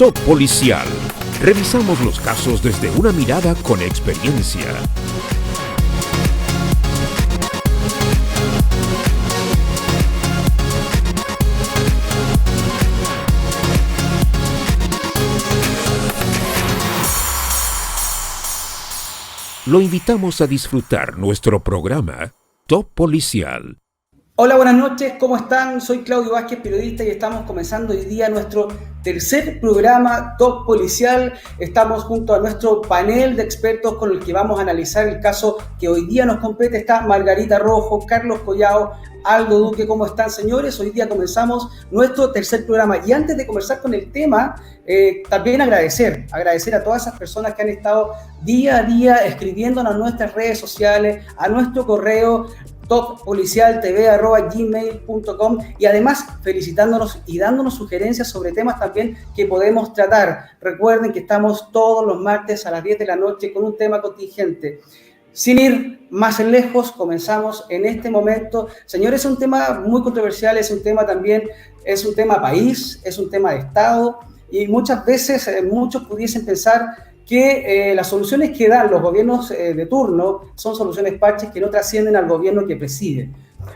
Top Policial. Revisamos los casos desde una mirada con experiencia. Lo invitamos a disfrutar nuestro programa Top Policial. Hola, buenas noches, ¿cómo están? Soy Claudio Vázquez, periodista, y estamos comenzando hoy día nuestro tercer programa Top Policial. Estamos junto a nuestro panel de expertos con el que vamos a analizar el caso que hoy día nos compete. Está Margarita Rojo, Carlos Collao, Aldo Duque. ¿Cómo están, señores? Hoy día comenzamos nuestro tercer programa. Y antes de comenzar con el tema, también agradecer a todas esas personas que han estado día a día escribiéndonos a nuestras redes sociales, a nuestro correo toppolicialtv@gmail.com, y además felicitándonos y dándonos sugerencias sobre temas también que podemos tratar. Recuerden que estamos todos los martes a las 10 de la noche con un tema contingente. Sin ir más lejos, comenzamos en este momento. Señores, es un tema muy controversial, es un tema país, es un tema de Estado, y muchas veces muchos pudiesen pensar que las soluciones que dan los gobiernos de turno son soluciones parches que no trascienden al gobierno que preside.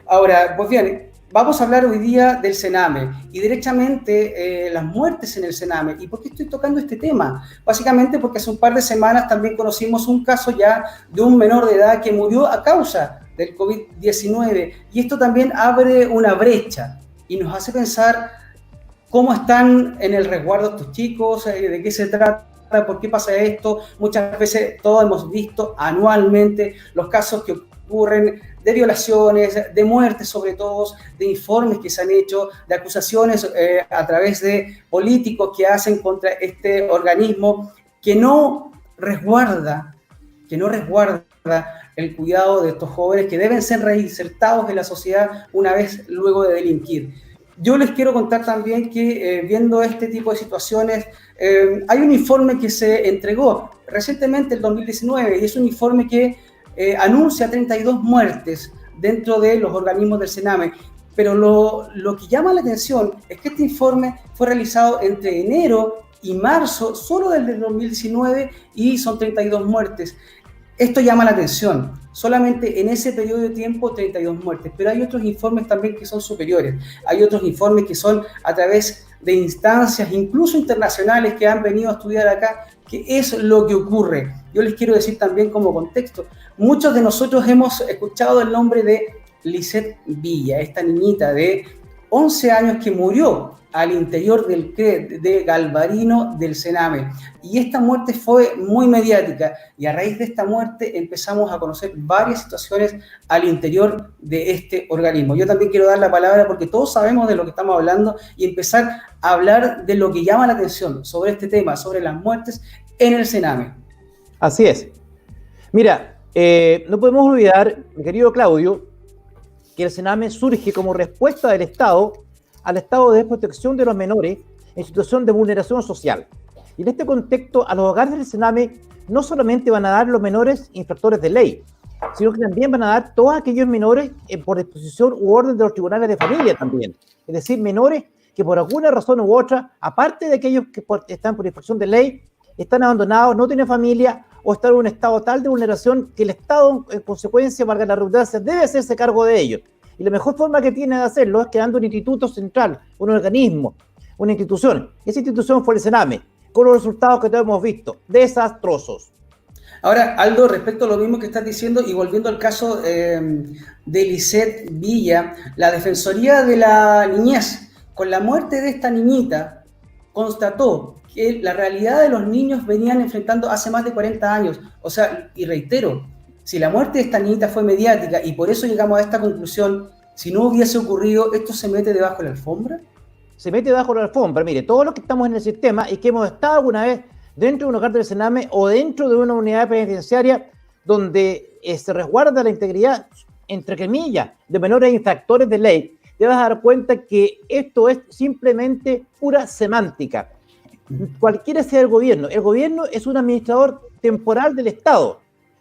Ahora, pues bien, vamos a hablar hoy día del Sename y derechamente las muertes en el Sename. ¿Y por qué estoy tocando este tema? Básicamente porque hace un par de semanas también conocimos un caso ya de un menor de edad que murió a causa del COVID-19, y esto también abre una brecha y nos hace pensar cómo están en el resguardo estos chicos, de qué se trata. ¿Por qué pasa esto? Muchas veces todos hemos visto anualmente los casos que ocurren de violaciones, de muertes sobre todo, de informes que se han hecho, de acusaciones a través de políticos que hacen contra este organismo que no resguarda el cuidado de estos jóvenes que deben ser reinsertados en la sociedad una vez luego de delinquir. Yo les quiero contar también que viendo este tipo de situaciones, hay un informe que se entregó recientemente, el 2019, y es un informe que anuncia 32 muertes dentro de los organismos del Sename. Pero lo que llama la atención es que este informe fue realizado entre enero y marzo, solo del 2019, y son 32 muertes. Esto llama la atención. Solamente en ese periodo de tiempo, 32 muertes. Pero hay otros informes también que son superiores. Hay otros informes que son a través de instancias, incluso internacionales, que han venido a estudiar acá qué es lo que ocurre. Yo les quiero decir también como contexto. Muchos de nosotros hemos escuchado el nombre de Lisette Villa, esta niñita de 11 años que murió al interior del CRE de Galvarino del Sename. Y esta muerte fue muy mediática, y a raíz de esta muerte empezamos a conocer varias situaciones al interior de este organismo. Yo también quiero dar la palabra porque todos sabemos de lo que estamos hablando y empezar a hablar de lo que llama la atención sobre este tema, sobre las muertes en el Sename. Así es. Mira, no podemos olvidar, mi querido Claudio, que el Sename surge como respuesta del Estado al estado de desprotección de los menores en situación de vulneración social. Y en este contexto, a los hogares del Sename no solamente van a dar los menores infractores de ley, sino que también van a dar todos aquellos menores por disposición u orden de los tribunales de familia también. Es decir, menores que por alguna razón u otra, aparte de aquellos que están por infracción de ley, están abandonados, no tienen familia o están en un estado tal de vulneración que el Estado, en consecuencia, valga la redundancia, debe hacerse cargo de ellos. Y la mejor forma que tiene de hacerlo es creando un instituto central, un organismo, una institución. Esa institución fue el Sename, con los resultados que todos hemos visto, desastrosos. Ahora, Aldo, respecto a lo mismo que estás diciendo y volviendo al caso de Lisette Villa, la Defensoría de la Niñez, con la muerte de esta niñita, constató que la realidad de los niños venían enfrentando hace más de 40 años. O sea, y reitero, si la muerte de esta niñita fue mediática y por eso llegamos a esta conclusión, si no hubiese ocurrido, ¿esto se mete debajo de la alfombra? Se mete debajo de la alfombra. Mire, todos los que estamos en el sistema y que hemos estado alguna vez dentro de un hogar del Sename o dentro de una unidad penitenciaria donde se resguarda la integridad, entre comillas, de menores infractores de ley, te vas a dar cuenta que esto es simplemente pura semántica. Cualquiera sea el gobierno es un administrador temporal del Estado,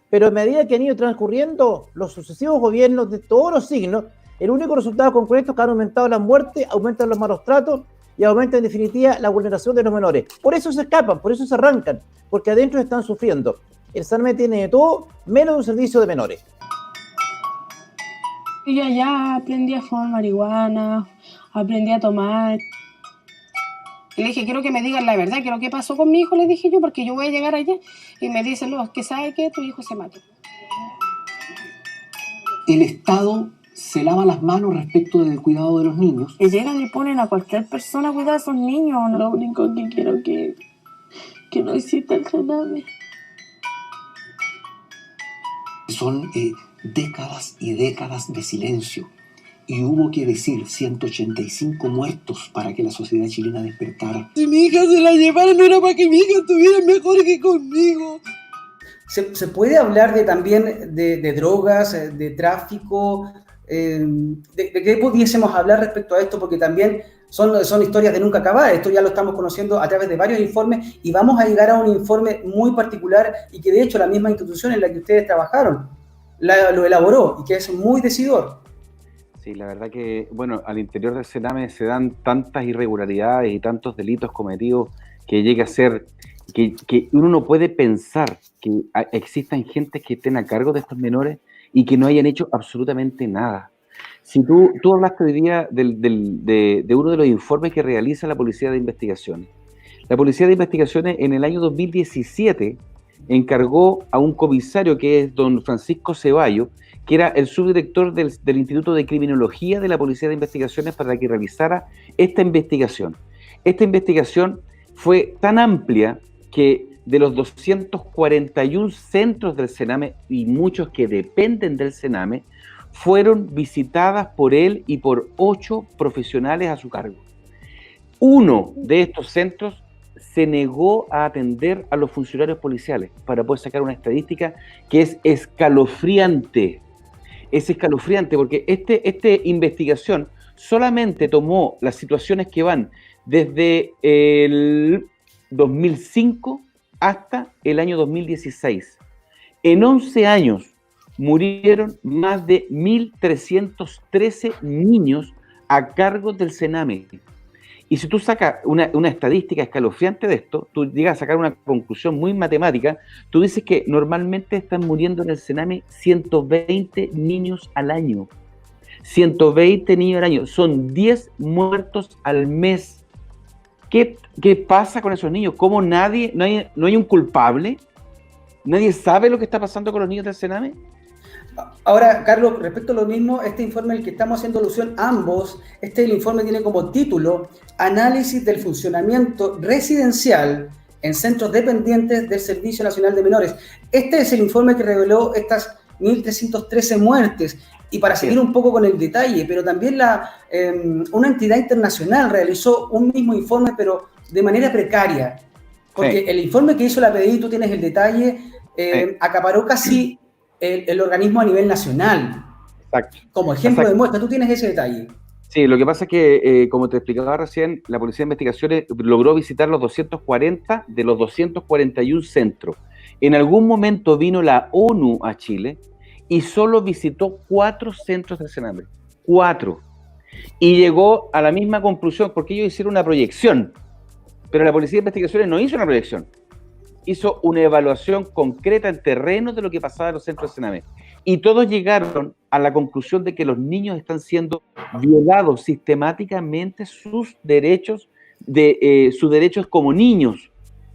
pero a medida que han ido transcurriendo los sucesivos gobiernos de todos los signos, el único resultado concreto es que han aumentado las muertes, aumentan los malos tratos y aumenta en definitiva la vulneración de los menores. Por eso se escapan, por eso se arrancan, porque adentro están sufriendo. El Sename tiene de todo, menos un servicio de menores. Yo ya aprendí a fumar marihuana, aprendí a tomar. Y le dije, quiero que me digan la verdad, quiero qué pasó con mi hijo, le dije yo, porque yo voy a llegar allá. Y me dicen, no, es que sabe que tu hijo se mató. El Estado se lava las manos respecto del cuidado de los niños. Y llegan y ponen a cualquier persona a cuidar a esos niños. Lo único que quiero que no exista el Sename. Son décadas y décadas de silencio. Y hubo que decir 185 muertos para que la sociedad chilena despertara. Si mi hija se la llevaron, no era para que mi hija estuviera mejor que conmigo. ¿Se puede hablar también de drogas, de tráfico? ¿De qué pudiésemos hablar respecto a esto? Porque también son historias de nunca acabar. Esto ya lo estamos conociendo a través de varios informes y vamos a llegar a un informe muy particular y que de hecho la misma institución en la que ustedes trabajaron lo elaboró y que es muy decidor. Sí, la verdad que, bueno, al interior del Sename se dan tantas irregularidades y tantos delitos cometidos que llega a ser que uno no puede pensar que existan gentes que estén a cargo de estos menores y que no hayan hecho absolutamente nada. Si tú hablaste hoy día de uno de los informes que realiza la Policía de Investigaciones. La Policía de Investigaciones en el año 2017 encargó a un comisario que es don Francisco Ceballos, que era el subdirector del Instituto de Criminología de la Policía de Investigaciones, para que realizara esta investigación. Esta investigación fue tan amplia que de los 241 centros del Sename y muchos que dependen del Sename, fueron visitadas por él y por 8 profesionales a su cargo. Uno de estos centros se negó a atender a los funcionarios policiales para poder sacar una estadística que es escalofriante. Es escalofriante porque esta investigación solamente tomó las situaciones que van desde el 2005 hasta el año 2016. En 11 años murieron más de 1.313 niños a cargo del Sename. Y si tú sacas una estadística escalofriante de esto, tú llegas a sacar una conclusión muy matemática, tú dices que normalmente están muriendo en el Sename 120 niños al año. 120 niños al año, son 10 muertos al mes. ¿Qué pasa con esos niños? ¿Cómo no hay un culpable? ¿Nadie sabe lo que está pasando con los niños del Sename? Ahora, Carlos, respecto a lo mismo, este informe al que estamos haciendo alusión ambos, el informe tiene como título Análisis del funcionamiento residencial en centros dependientes del Servicio Nacional de Menores. Este es el informe que reveló estas 1.313 muertes. Y para seguir un poco con el detalle, pero también una entidad internacional realizó un mismo informe, pero de manera precaria. Porque el informe que hizo la PDI, tú tienes el detalle, acaparó casi el organismo a nivel nacional. Exacto. Como ejemplo de muestra, tú tienes ese detalle. Sí, lo que pasa es que, como te explicaba recién, la Policía de Investigaciones logró visitar los 240 de los 241 centros. En algún momento vino la ONU a Chile y solo visitó 4 centros del Sename. 4. Y llegó a la misma conclusión, porque ellos hicieron una proyección, pero la Policía de Investigaciones no hizo una proyección. Hizo una evaluación concreta en terreno de lo que pasaba en los centros del Sename. Y todos llegaron a la conclusión de que los niños están siendo violados sistemáticamente sus derechos como niños.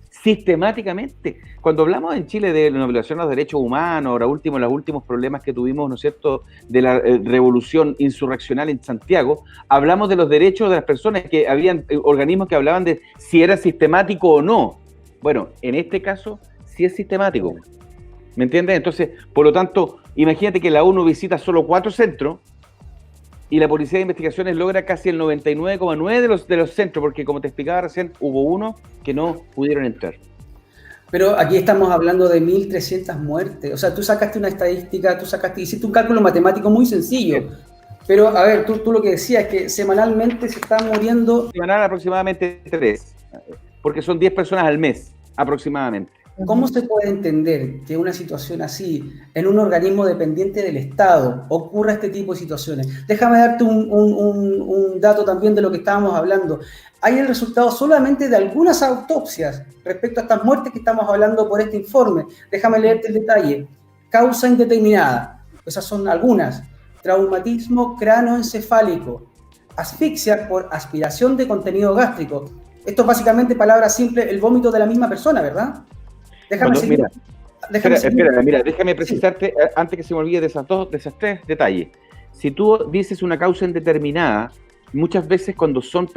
Sistemáticamente. Cuando hablamos en Chile de la violación a los derechos humanos, ahora último, los últimos problemas que tuvimos, ¿no es cierto?, de la revolución insurreccional en Santiago, hablamos de los derechos de las personas, que habían organismos que hablaban de si era sistemático o no. Bueno, en este caso sí es sistemático. ¿Me entiendes? Entonces, por lo tanto, imagínate que la ONU visita solo 4 centros y la Policía de Investigaciones logra casi el 99,9% de los centros, porque como te explicaba recién, hubo uno que no pudieron entrar. Pero aquí estamos hablando de 1.300 muertes. O sea, tú sacaste una estadística, hiciste un cálculo matemático muy sencillo. Pero, a ver, tú lo que decías es que semanalmente se están muriendo... Semanal aproximadamente 3, porque son 10 personas al mes, aproximadamente. ¿Cómo se puede entender que una situación así, en un organismo dependiente del Estado, ocurra este tipo de situaciones? Déjame darte un dato también de lo que estábamos hablando. Hay el resultado solamente de algunas autopsias respecto a estas muertes que estamos hablando por este informe. Déjame leerte el detalle. Causa indeterminada. Esas son algunas. Traumatismo cráneoencefálico. Asfixia por aspiración de contenido gástrico. Esto es básicamente, palabras simples, el vómito de la misma persona, ¿verdad? Déjame seguir. Déjame precisarte, antes que se me olvide de esos tres detalles. Si tú dices una causa indeterminada, muchas veces cuando son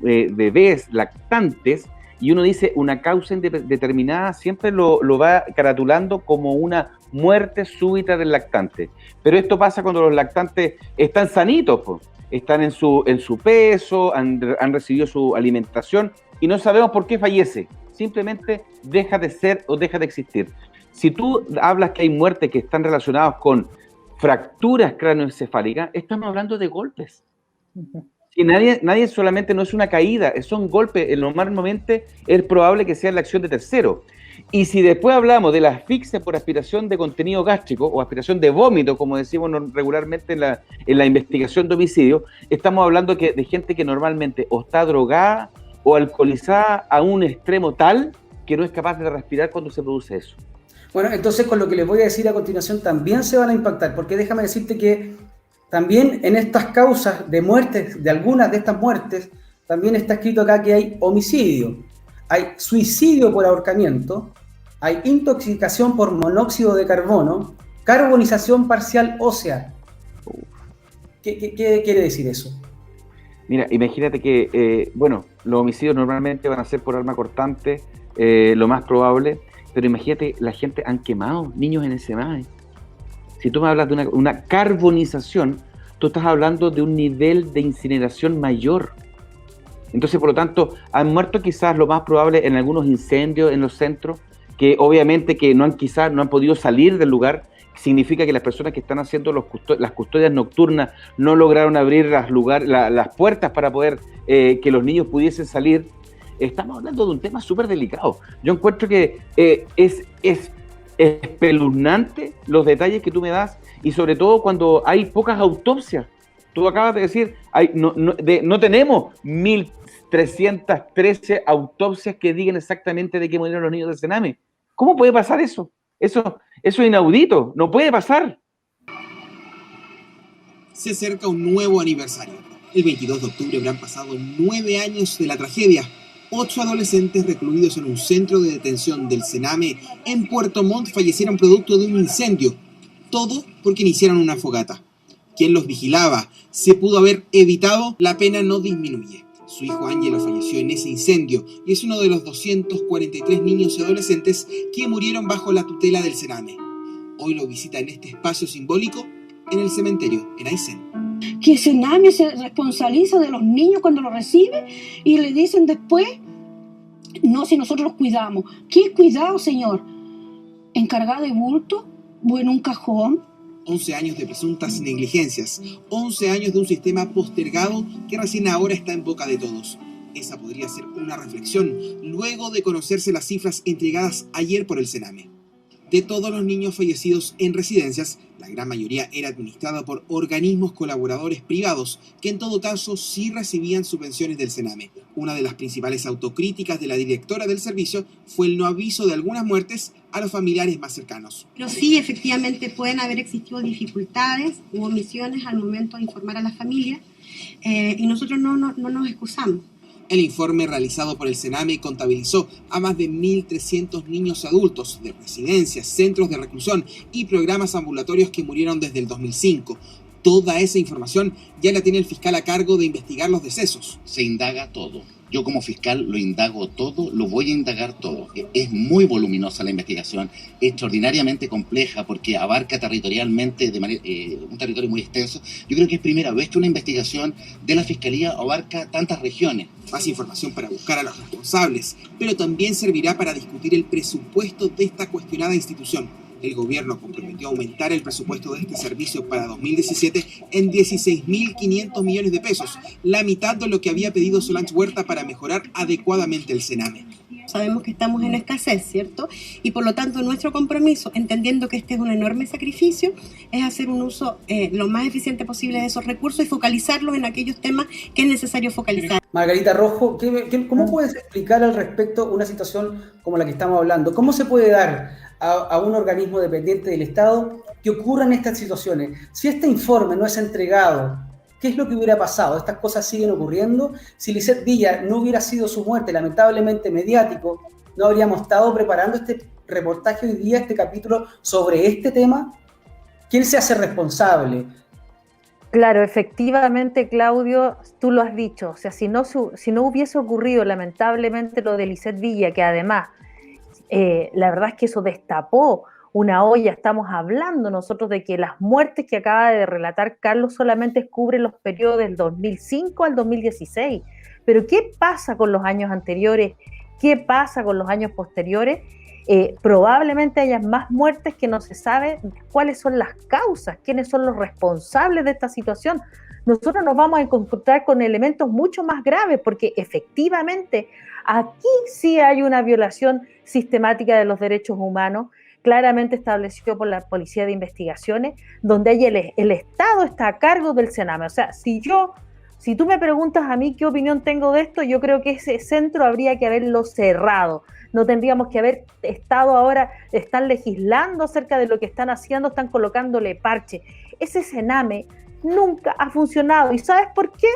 bebés lactantes, y uno dice una causa indeterminada, siempre lo va caratulando como una muerte súbita del lactante. Pero esto pasa cuando los lactantes están sanitos, pues. Están en su peso, han recibido su alimentación y no sabemos por qué fallece. Simplemente deja de ser o deja de existir. Si tú hablas que hay muertes que están relacionadas con fracturas cráneoencefálicas, estamos hablando de golpes. Y nadie solamente no es una caída, son golpes. Normalmente es probable que sea la acción de tercero. Y si después hablamos de la asfixia por aspiración de contenido gástrico o aspiración de vómito, como decimos regularmente en la investigación de homicidio, estamos hablando de gente que normalmente o está drogada o alcoholizada a un extremo tal que no es capaz de respirar cuando se produce eso. Bueno, entonces con lo que les voy a decir a continuación también se van a impactar, porque déjame decirte que también en estas causas de muertes, de algunas de estas muertes, también está escrito acá que hay homicidio, hay suicidio por ahorcamiento, hay intoxicación por monóxido de carbono, carbonización parcial ósea. ¿Qué quiere decir eso? Mira, imagínate que, los homicidios normalmente van a ser por arma cortante, lo más probable, pero imagínate, la gente han quemado niños en ese SEMAE. Si tú me hablas de una carbonización, tú estás hablando de un nivel de incineración mayor. Entonces, por lo tanto, han muerto quizás lo más probable en algunos incendios en los centros, que obviamente que no han podido salir del lugar. Significa que las personas que están haciendo las custodias nocturnas no lograron abrir las puertas para poder que los niños pudiesen salir. Estamos hablando de un tema súper delicado. Yo encuentro que es espeluznante los detalles que tú me das, y sobre todo cuando hay pocas autopsias. Tú acabas de decir, no tenemos 1.313 autopsias que digan exactamente de qué murieron los niños del Sename. ¿Cómo puede pasar eso? Eso es inaudito, no puede pasar. Se acerca un nuevo aniversario. El 22 de octubre habrán pasado 9 años de la tragedia. 8 adolescentes recluidos en un centro de detención del Sename en Puerto Montt fallecieron producto de un incendio. Todo porque iniciaron una fogata. ¿Quién los vigilaba? ¿Se pudo haber evitado? La pena no disminuye. Su hijo Ángelo falleció en ese incendio y es uno de los 243 niños y adolescentes que murieron bajo la tutela del Sename. Hoy lo visita en este espacio simbólico en el cementerio en Aysén. Que Sename se responsabiliza de los niños cuando los recibe y le dicen después, no, si nosotros los cuidamos. ¿Qué cuidado, señor? ¿Encargado de bulto o en un cajón? 11 años de presuntas negligencias, 11 años de un sistema postergado que recién ahora está en boca de todos. Esa podría ser una reflexión luego de conocerse las cifras entregadas ayer por el Sename. De todos los niños fallecidos en residencias, la gran mayoría era administrada por organismos colaboradores privados, que en todo caso sí recibían subvenciones del Sename. Una de las principales autocríticas de la directora del servicio fue el no aviso de algunas muertes a los familiares más cercanos. Pero sí, efectivamente, pueden haber existido dificultades u omisiones al momento de informar a la familia y nosotros no nos excusamos. El informe realizado por el Sename contabilizó a más de 1.300 niños y adultos de residencias, centros de reclusión y programas ambulatorios que murieron desde el 2005. Toda esa información ya la tiene el fiscal a cargo de investigar los decesos. Se indaga todo. Yo como fiscal lo indago todo, lo voy a indagar todo. Es muy voluminosa la investigación, extraordinariamente compleja porque abarca territorialmente un territorio muy extenso. Yo creo que es primera vez que una investigación de la Fiscalía abarca tantas regiones. Más información para buscar a los responsables, pero también servirá para discutir el presupuesto de esta cuestionada institución. El gobierno comprometió aumentar el presupuesto de este servicio para 2017 en 16.500 millones de pesos, la mitad de lo que había pedido Solange Huerta para mejorar adecuadamente el Sename. sabemos que estamos en escasez, ¿cierto? Y por lo tanto nuestro compromiso, entendiendo que este es un enorme sacrificio, es hacer un uso lo más eficiente posible de esos recursos y focalizarlos en aquellos temas que es necesario focalizar. Margarita Rojo, ¿cómo puedes explicar al respecto una situación como la que estamos hablando? ¿Cómo se puede dar a un organismo dependiente del Estado que ocurran estas situaciones? Si este informe no es entregado, ¿qué es lo que hubiera pasado? Estas cosas siguen ocurriendo. Si Lisette Villa no hubiera sido su muerte lamentablemente mediático, ¿no habríamos estado preparando este reportaje hoy día, este capítulo sobre este tema? ¿Quién se hace responsable? Claro, efectivamente, Claudio, tú lo has dicho. O sea, si no hubiese ocurrido lamentablemente lo de Lisette Villa, que además, la verdad es que eso destapó una olla. Estamos hablando nosotros de que las muertes que acaba de relatar Carlos solamente cubren los periodos del 2005 al 2016. Pero ¿qué pasa con los años anteriores? ¿Qué pasa con los años posteriores? Probablemente haya más muertes que no se sabe cuáles son las causas, quiénes son los responsables de esta situación. Nosotros nos vamos a encontrar con elementos mucho más graves, porque efectivamente aquí sí hay una violación sistemática de los derechos humanos, claramente establecido por la Policía de Investigaciones, donde hay el Estado está a cargo del Sename. O sea, si tú me preguntas a mí qué opinión tengo de esto, yo creo que ese centro habría que haberlo cerrado. No tendríamos que haber estado ahora, están legislando acerca de lo que están haciendo, están colocándole parche. Ese Sename nunca ha funcionado. ¿Y sabes por qué?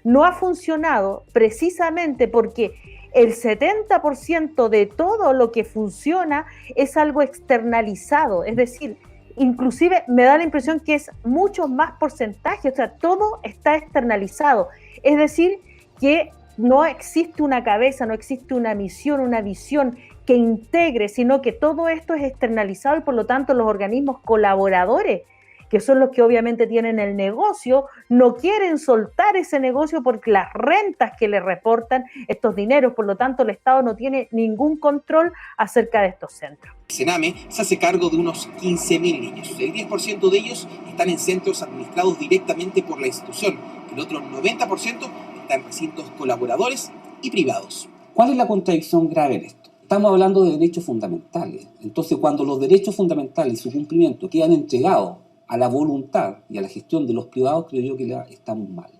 No ha funcionado precisamente porque el 70% de todo lo que funciona es algo externalizado. Es decir, inclusive me da la impresión que es mucho más porcentaje. O sea, todo está externalizado. Es decir, que no existe una cabeza, no existe una misión, una visión que integre, sino que todo esto es externalizado y por lo tanto los organismos colaboradores, que son los que obviamente tienen el negocio, no quieren soltar ese negocio porque las rentas que le reportan estos dineros, por lo tanto el Estado no tiene ningún control acerca de estos centros. El Sename se hace cargo de unos 15.000 niños. El 10% de ellos están en centros administrados directamente por la institución. El otro 90% en recintos colaboradores y privados. ¿Cuál es la contradicción grave en esto? Estamos hablando de derechos fundamentales. Entonces, cuando los derechos fundamentales y su cumplimiento quedan entregados a la voluntad y a la gestión de los privados, creo yo que estamos mal.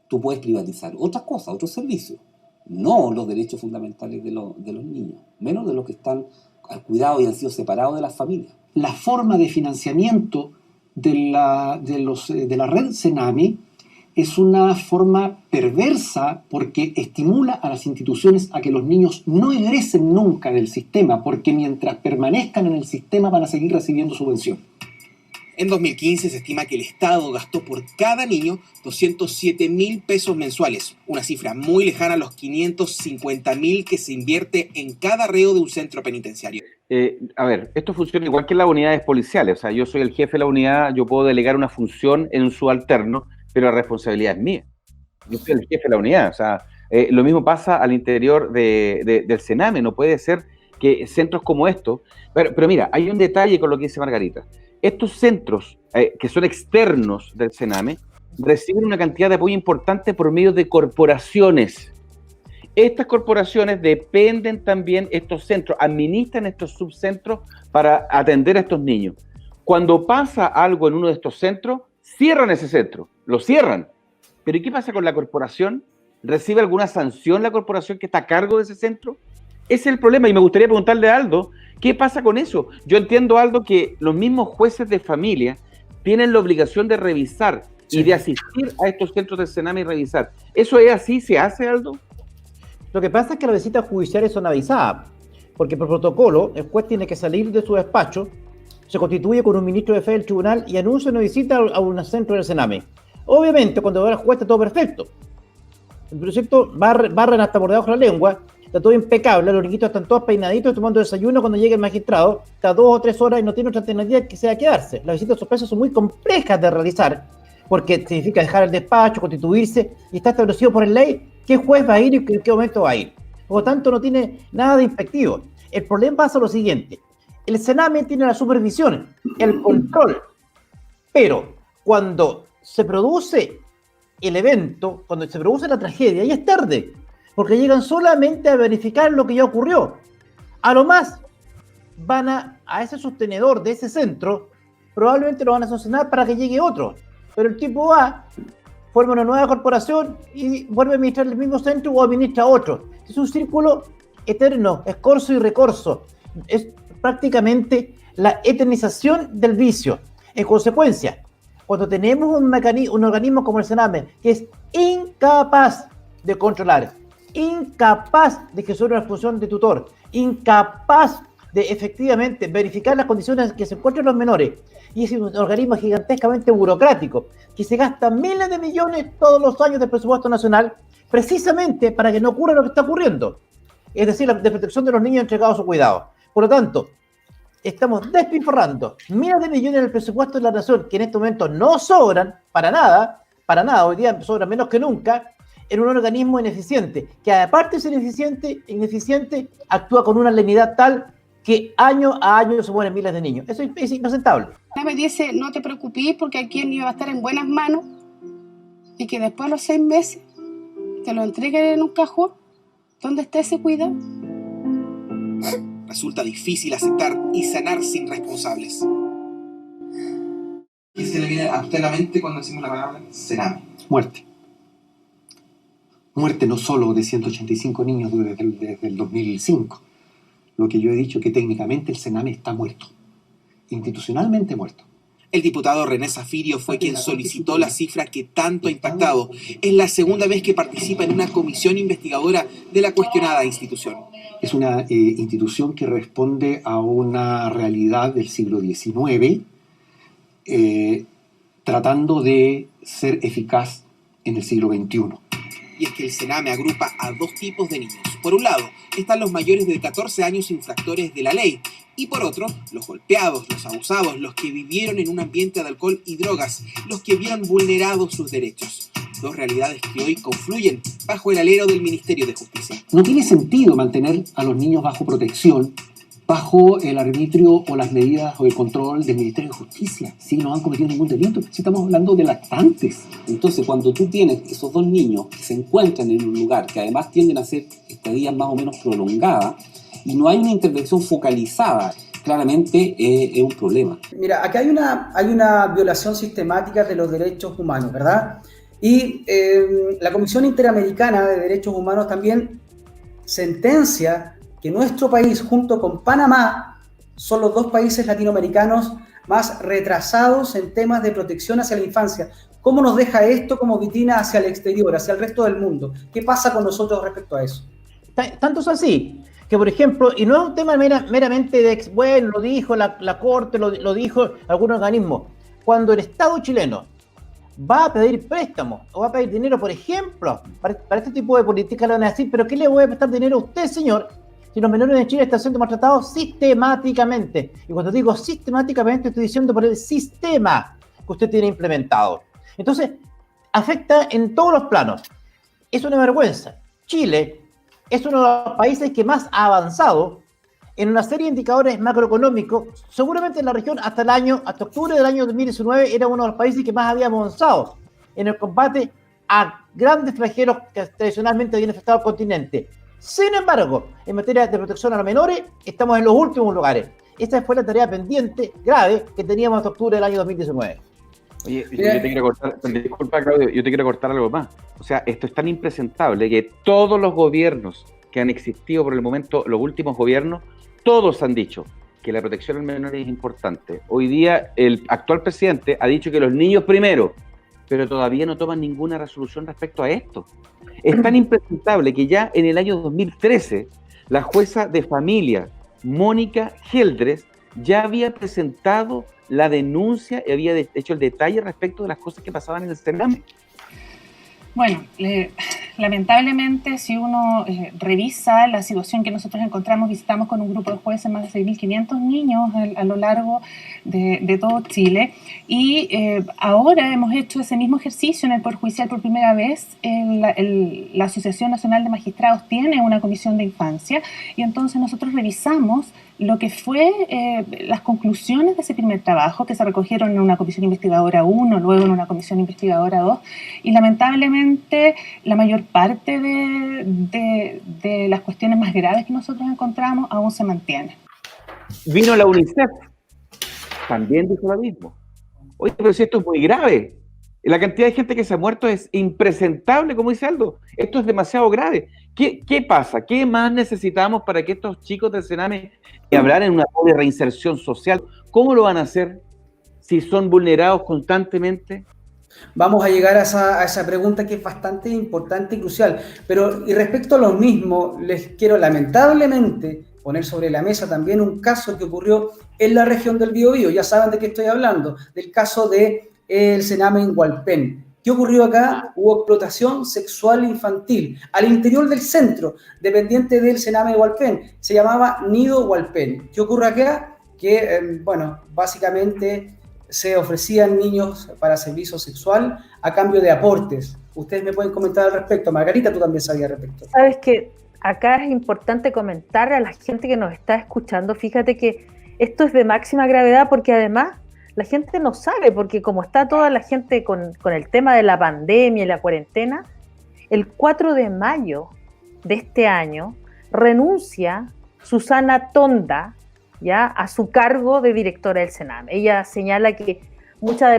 Tú puedes privatizar otras cosas, otros servicios, no los derechos fundamentales de los niños, menos de los que están al cuidado y han sido separados de las familias. La forma de financiamiento de la red Sename es una forma perversa porque estimula a las instituciones a que los niños no egresen nunca del sistema, porque mientras permanezcan en el sistema van a seguir recibiendo subvención. En 2015 se estima que el Estado gastó por cada niño 207.000 pesos mensuales, una cifra muy lejana a los 550.000 que se invierte en cada reo de un centro penitenciario. A ver, esto funciona igual que en las unidades policiales. O sea, yo soy el jefe de la unidad, yo puedo delegar una función en un subalterno, pero la responsabilidad es mía. Yo soy el jefe de la unidad. O sea, lo mismo pasa al interior del Sename. No puede ser que centros como estos... Pero mira, hay un detalle con lo que dice Margarita. Estos centros que son externos del Sename reciben una cantidad de apoyo importante por medio de corporaciones. Estas corporaciones dependen también, estos centros, administran estos subcentros para atender a estos niños. Cuando pasa algo en uno de estos centros, cierran ese centro, lo cierran. Pero ¿y qué pasa con la corporación? ¿Recibe alguna sanción la corporación que está a cargo de ese centro? Ese es el problema y me gustaría preguntarle a Aldo, ¿qué pasa con eso? Yo entiendo, Aldo, que los mismos jueces de familia tienen la obligación de revisar y de asistir a estos centros del Sename y revisar. ¿Eso es así? ¿Se hace, Aldo? Lo que pasa es que las visitas judiciales son avisadas, porque por protocolo el juez tiene que salir de su despacho, se constituye con un ministro de fe del tribunal y anuncia una visita a un centro del Sename. Obviamente, cuando va el juez está todo perfecto. El proyecto barren hasta por debajo de la lengua, está todo impecable, los niñitos están todos peinaditos tomando desayuno cuando llega el magistrado, está 2 o 3 horas y no tiene otra alternativa que sea quedarse. Las visitas sorpresas son muy complejas de realizar, porque significa dejar el despacho, constituirse, y está establecido por ley qué juez va a ir y en qué momento va a ir. Por lo tanto, no tiene nada de inspectivo. El problema pasa lo siguiente: el Sename tiene la supervisión, el control, pero cuando se produce el evento, cuando se produce la tragedia, ya es tarde. porque llegan solamente a verificar lo que ya ocurrió. A lo más, van a ese sostenedor de ese centro, probablemente lo van a sancionar para que llegue otro, pero el tipo va, forma una nueva corporación y vuelve a administrar el mismo centro o administra otro. Es un círculo eterno, es corso y recorso, es prácticamente la eternización del vicio. En consecuencia, cuando tenemos un organismo como el Sename, que es incapaz de controlar, incapaz de ejercer una función de tutor, incapaz de efectivamente verificar las condiciones en que se encuentran los menores, y es un organismo gigantescamente burocrático, que se gasta miles de millones todos los años del presupuesto nacional, precisamente para que no ocurra lo que está ocurriendo, es decir, la desprotección de los niños entregados a su cuidado. Por lo tanto, estamos despilfarrando miles de millones del presupuesto de la nación, que en este momento no sobran para nada, hoy día sobran menos que nunca, en un organismo ineficiente, que aparte de ser ineficiente, actúa con una lenidad tal que año a año se mueren miles de niños. Eso es inaceptable. Me dice, no te preocupes porque aquí el niño va a estar en buenas manos y que después a los 6 meses te lo entreguen en un cajón. ¿Dónde está ese cuidado? Resulta difícil aceptar y sanar sin responsables. ¿Qué se le viene a usted a la mente cuando decimos la palabra Sename? Muerte. Muerte no solo de 185 niños desde el 2005. Lo que yo he dicho que técnicamente el Sename está muerto. Institucionalmente muerto. El diputado René Zafirio fue quien solicitó la cifra que tanto ha impactado. Es la segunda vez que participa en una comisión investigadora de la cuestionada institución. Es una institución que responde a una realidad del siglo XIX, tratando de ser eficaz en el siglo XXI. Y es que el Sename agrupa a dos tipos de niños. Por un lado, están los mayores de 14 años infractores de la ley. Y por otro, los golpeados, los abusados, los que vivieron en un ambiente de alcohol y drogas, los que vieron vulnerados sus derechos. Dos realidades que hoy confluyen bajo el alero del Ministerio de Justicia. No tiene sentido mantener a los niños bajo protección, bajo el arbitrio o las medidas o el control del Ministerio de Justicia, si no han cometido ningún delito, si estamos hablando de lactantes. Entonces, cuando tú tienes esos dos niños que se encuentran en un lugar que además tienden a ser estadías más o menos prolongadas y no hay una intervención focalizada, claramente es un problema. Mira, acá hay una violación sistemática de los derechos humanos, ¿verdad? Y la Comisión Interamericana de Derechos Humanos también sentencia que nuestro país, junto con Panamá, son los dos países latinoamericanos más retrasados en temas de protección hacia la infancia. ¿Cómo nos deja esto como vitrina hacia el exterior, hacia el resto del mundo? ¿Qué pasa con nosotros respecto a eso? Tanto es así, que por ejemplo, y no es un tema meramente de, bueno, lo dijo la Corte, lo dijo algún organismo, cuando el Estado chileno va a pedir préstamos o va a pedir dinero, por ejemplo, para este tipo de políticas, le van a decir, ¿pero qué le voy a prestar dinero a usted, señor? Si los menores de Chile están siendo maltratados sistemáticamente. Y cuando digo sistemáticamente, estoy diciendo por el sistema que usted tiene implementado. Entonces, afecta en todos los planos. Es una vergüenza. Chile es uno de los países que más ha avanzado en una serie de indicadores macroeconómicos. Seguramente en la región hasta octubre del año 2019 era uno de los países que más había avanzado en el combate a grandes flagelos que tradicionalmente habían afectado al continente. Sin embargo, en materia de protección a los menores, estamos en los últimos lugares. Esta fue la tarea pendiente, grave, que teníamos hasta octubre del año 2019. Oye, yo te quiero cortar, disculpa, Claudio, yo te quiero cortar algo más. O sea, esto es tan impresentable que todos los gobiernos que han existido por el momento, los últimos gobiernos, todos han dicho que la protección al menor es importante. Hoy día, el actual presidente ha dicho que los niños primero, pero todavía no toman ninguna resolución respecto a esto. Es tan impresentable que ya en el año 2013, la jueza de familia, Mónica Geldres, ya había presentado la denuncia y había hecho el detalle respecto de las cosas que pasaban en el Sename. Bueno, lamentablemente, si uno revisa la situación que nosotros encontramos, visitamos con un grupo de jueces más de 6.500 niños a lo largo de todo Chile, y ahora hemos hecho ese mismo ejercicio en el Poder Judicial por primera vez. La Asociación Nacional de Magistrados tiene una comisión de infancia, y entonces nosotros revisamos lo que fue las conclusiones de ese primer trabajo, que se recogieron en una comisión investigadora 1, luego en una comisión investigadora 2, y lamentablemente la mayor parte de las cuestiones más graves que nosotros encontramos aún se mantienen. Vino la UNICEF, también dijo lo mismo. Oye, pero si esto es muy grave, la cantidad de gente que se ha muerto es impresentable, como dice Aldo, esto es demasiado grave. ¿Qué pasa? ¿Qué más necesitamos para que estos chicos del Sename hablar en una de reinserción social? ¿Cómo lo van a hacer si son vulnerados constantemente? Vamos a llegar a esa pregunta que es bastante importante y crucial. Pero y respecto a lo mismo, les quiero lamentablemente poner sobre la mesa también un caso que ocurrió en la región del Biobío. Ya saben de qué estoy hablando, del caso del Sename en Hualpén. ¿Qué ocurrió acá? Hubo explotación sexual infantil al interior del centro, dependiente del Sename de Hualpén. Se llamaba Nido Hualpén. ¿Qué ocurre acá? Que, básicamente se ofrecían niños para servicio sexual a cambio de aportes. Ustedes me pueden comentar al respecto. Margarita, tú también sabías al respecto. Sabes que acá es importante comentar a la gente que nos está escuchando, fíjate que esto es de máxima gravedad porque además la gente no sabe, porque como está toda la gente con el tema de la pandemia y la cuarentena, el 4 de mayo de este año renuncia Susana Tonda, ¿ya?, a su cargo de directora del Sename. Ella señala que mucha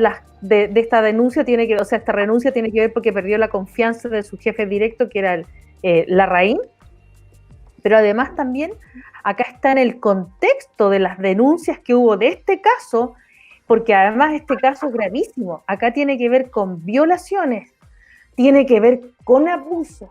de esta denuncia tiene que, o sea, esta renuncia tiene que ver porque perdió la confianza de su jefe directo, que era Larraín, pero además también acá está en el contexto de las denuncias que hubo de este caso, porque además este caso es gravísimo. Acá tiene que ver con violaciones, tiene que ver con abuso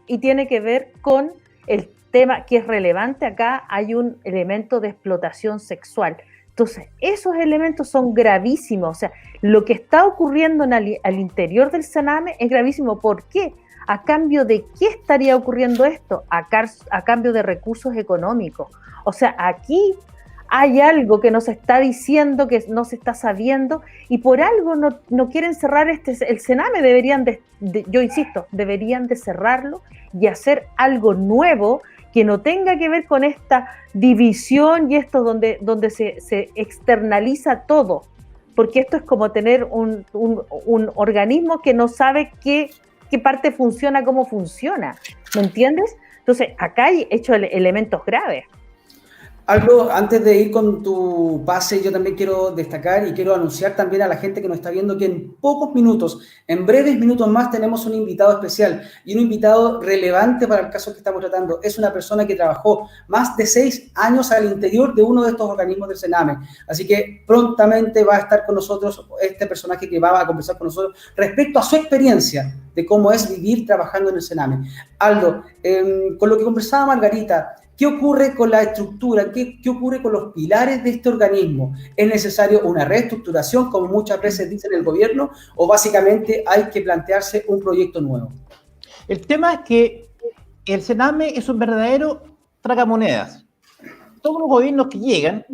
y tiene que ver con el tema que es relevante. Acá hay un elemento de explotación sexual. Entonces, esos elementos son gravísimos. O sea, lo que está ocurriendo al interior del Sename es gravísimo. ¿Por qué? ¿A cambio de qué estaría ocurriendo esto? A cambio de recursos económicos. O sea, aquí hay algo que nos está diciendo, que no se está sabiendo, y por algo no quieren cerrar el Sename. Yo insisto, deberían de cerrarlo y hacer algo nuevo que no tenga que ver con esta división y esto donde se externaliza todo, porque esto es como tener un organismo que no sabe qué parte funciona, cómo funciona, ¿me entiendes? Entonces, acá hay hecho elementos graves. Algo, antes de ir con tu pase, yo también quiero destacar y quiero anunciar también a la gente que nos está viendo que en pocos minutos, en breves minutos más, tenemos un invitado especial y un invitado relevante para el caso que estamos tratando. Es una persona que trabajó más de 6 años al interior de uno de estos organismos del Sename. Así que prontamente va a estar con nosotros este personaje que va a conversar con nosotros respecto a su experiencia de cómo es vivir trabajando en el Sename. Aldo, con lo que conversaba Margarita, ¿qué ocurre con la estructura? ¿Qué ocurre con los pilares de este organismo? ¿Es necesario una reestructuración, como muchas veces dice el gobierno, o básicamente hay que plantearse un proyecto nuevo? El tema es que el Sename es un verdadero tragamonedas. Todos los gobiernos que llegan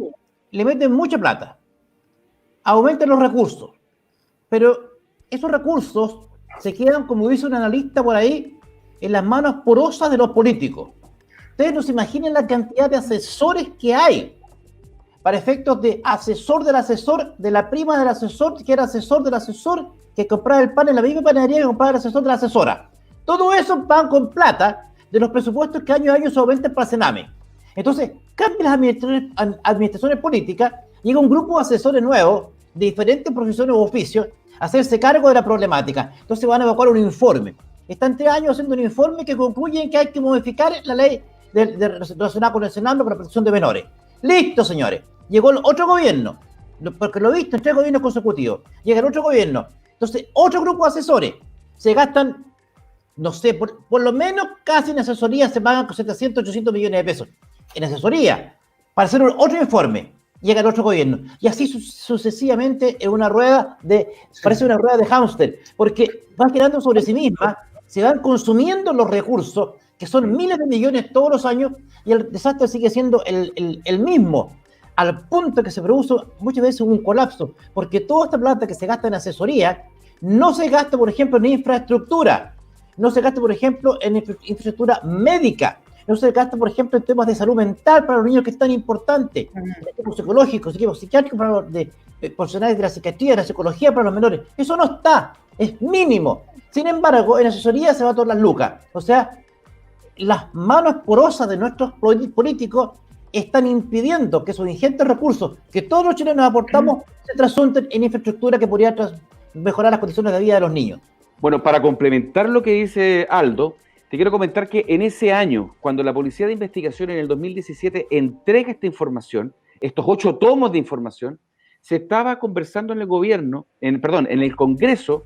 le meten mucha plata, aumentan los recursos, pero esos recursos se quedan, como dice un analista por ahí, en las manos porosas de los políticos. Ustedes no se imaginen la cantidad de asesores que hay para efectos de asesor del asesor, de la prima del asesor, que era asesor del asesor, que compraba el pan en la misma panadería que compraba el asesor de la asesora. Todo eso van con plata de los presupuestos que año a año se aumentan para Sename. Entonces, cambian las administraciones políticas, llega un grupo de asesores nuevos de diferentes profesiones u oficios a hacerse cargo de la problemática. Entonces van a evacuar un informe. Están 3 años haciendo un informe que concluye en que hay que modificar la ley relacionada con el Sename, con la protección de menores. Listo, señores. Llegó el otro gobierno, porque lo he visto en 3 gobiernos consecutivos. Llega el otro gobierno. Entonces, otro grupo de asesores se gastan, no sé, por lo menos casi en asesoría se pagan 700, 800 millones de pesos. En asesoría, para hacer otro informe. Llega el otro gobierno. Y así sucesivamente en una rueda parece una rueda de hámster, porque van quedando sobre sí mismas, se van consumiendo los recursos, que son miles de millones todos los años, y el desastre sigue siendo el mismo, al punto que se produce muchas veces un colapso, porque toda esta plata que se gasta en asesoría no se gasta, por ejemplo, en infraestructura, no se gasta, por ejemplo, en infraestructura médica, no se gasta, por ejemplo, en temas de salud mental para los niños, que es tan importante, en equipos psicológicos, equipos psiquiátricos para los profesionales de la psiquiatría, de la psicología para los menores. Eso no está, es mínimo. Sin embargo, en asesoría se va a todas las lucas. O sea, las manos porosas de nuestros políticos están impidiendo que esos ingentes recursos que todos los chilenos aportamos se trasunten en infraestructura que podría mejorar las condiciones de vida de los niños. Bueno, para complementar lo que dice Aldo, te quiero comentar que en ese año, cuando la Policía de Investigación en el 2017 entrega esta información, estos 8 tomos de información, se estaba conversando en el gobierno, en el Congreso,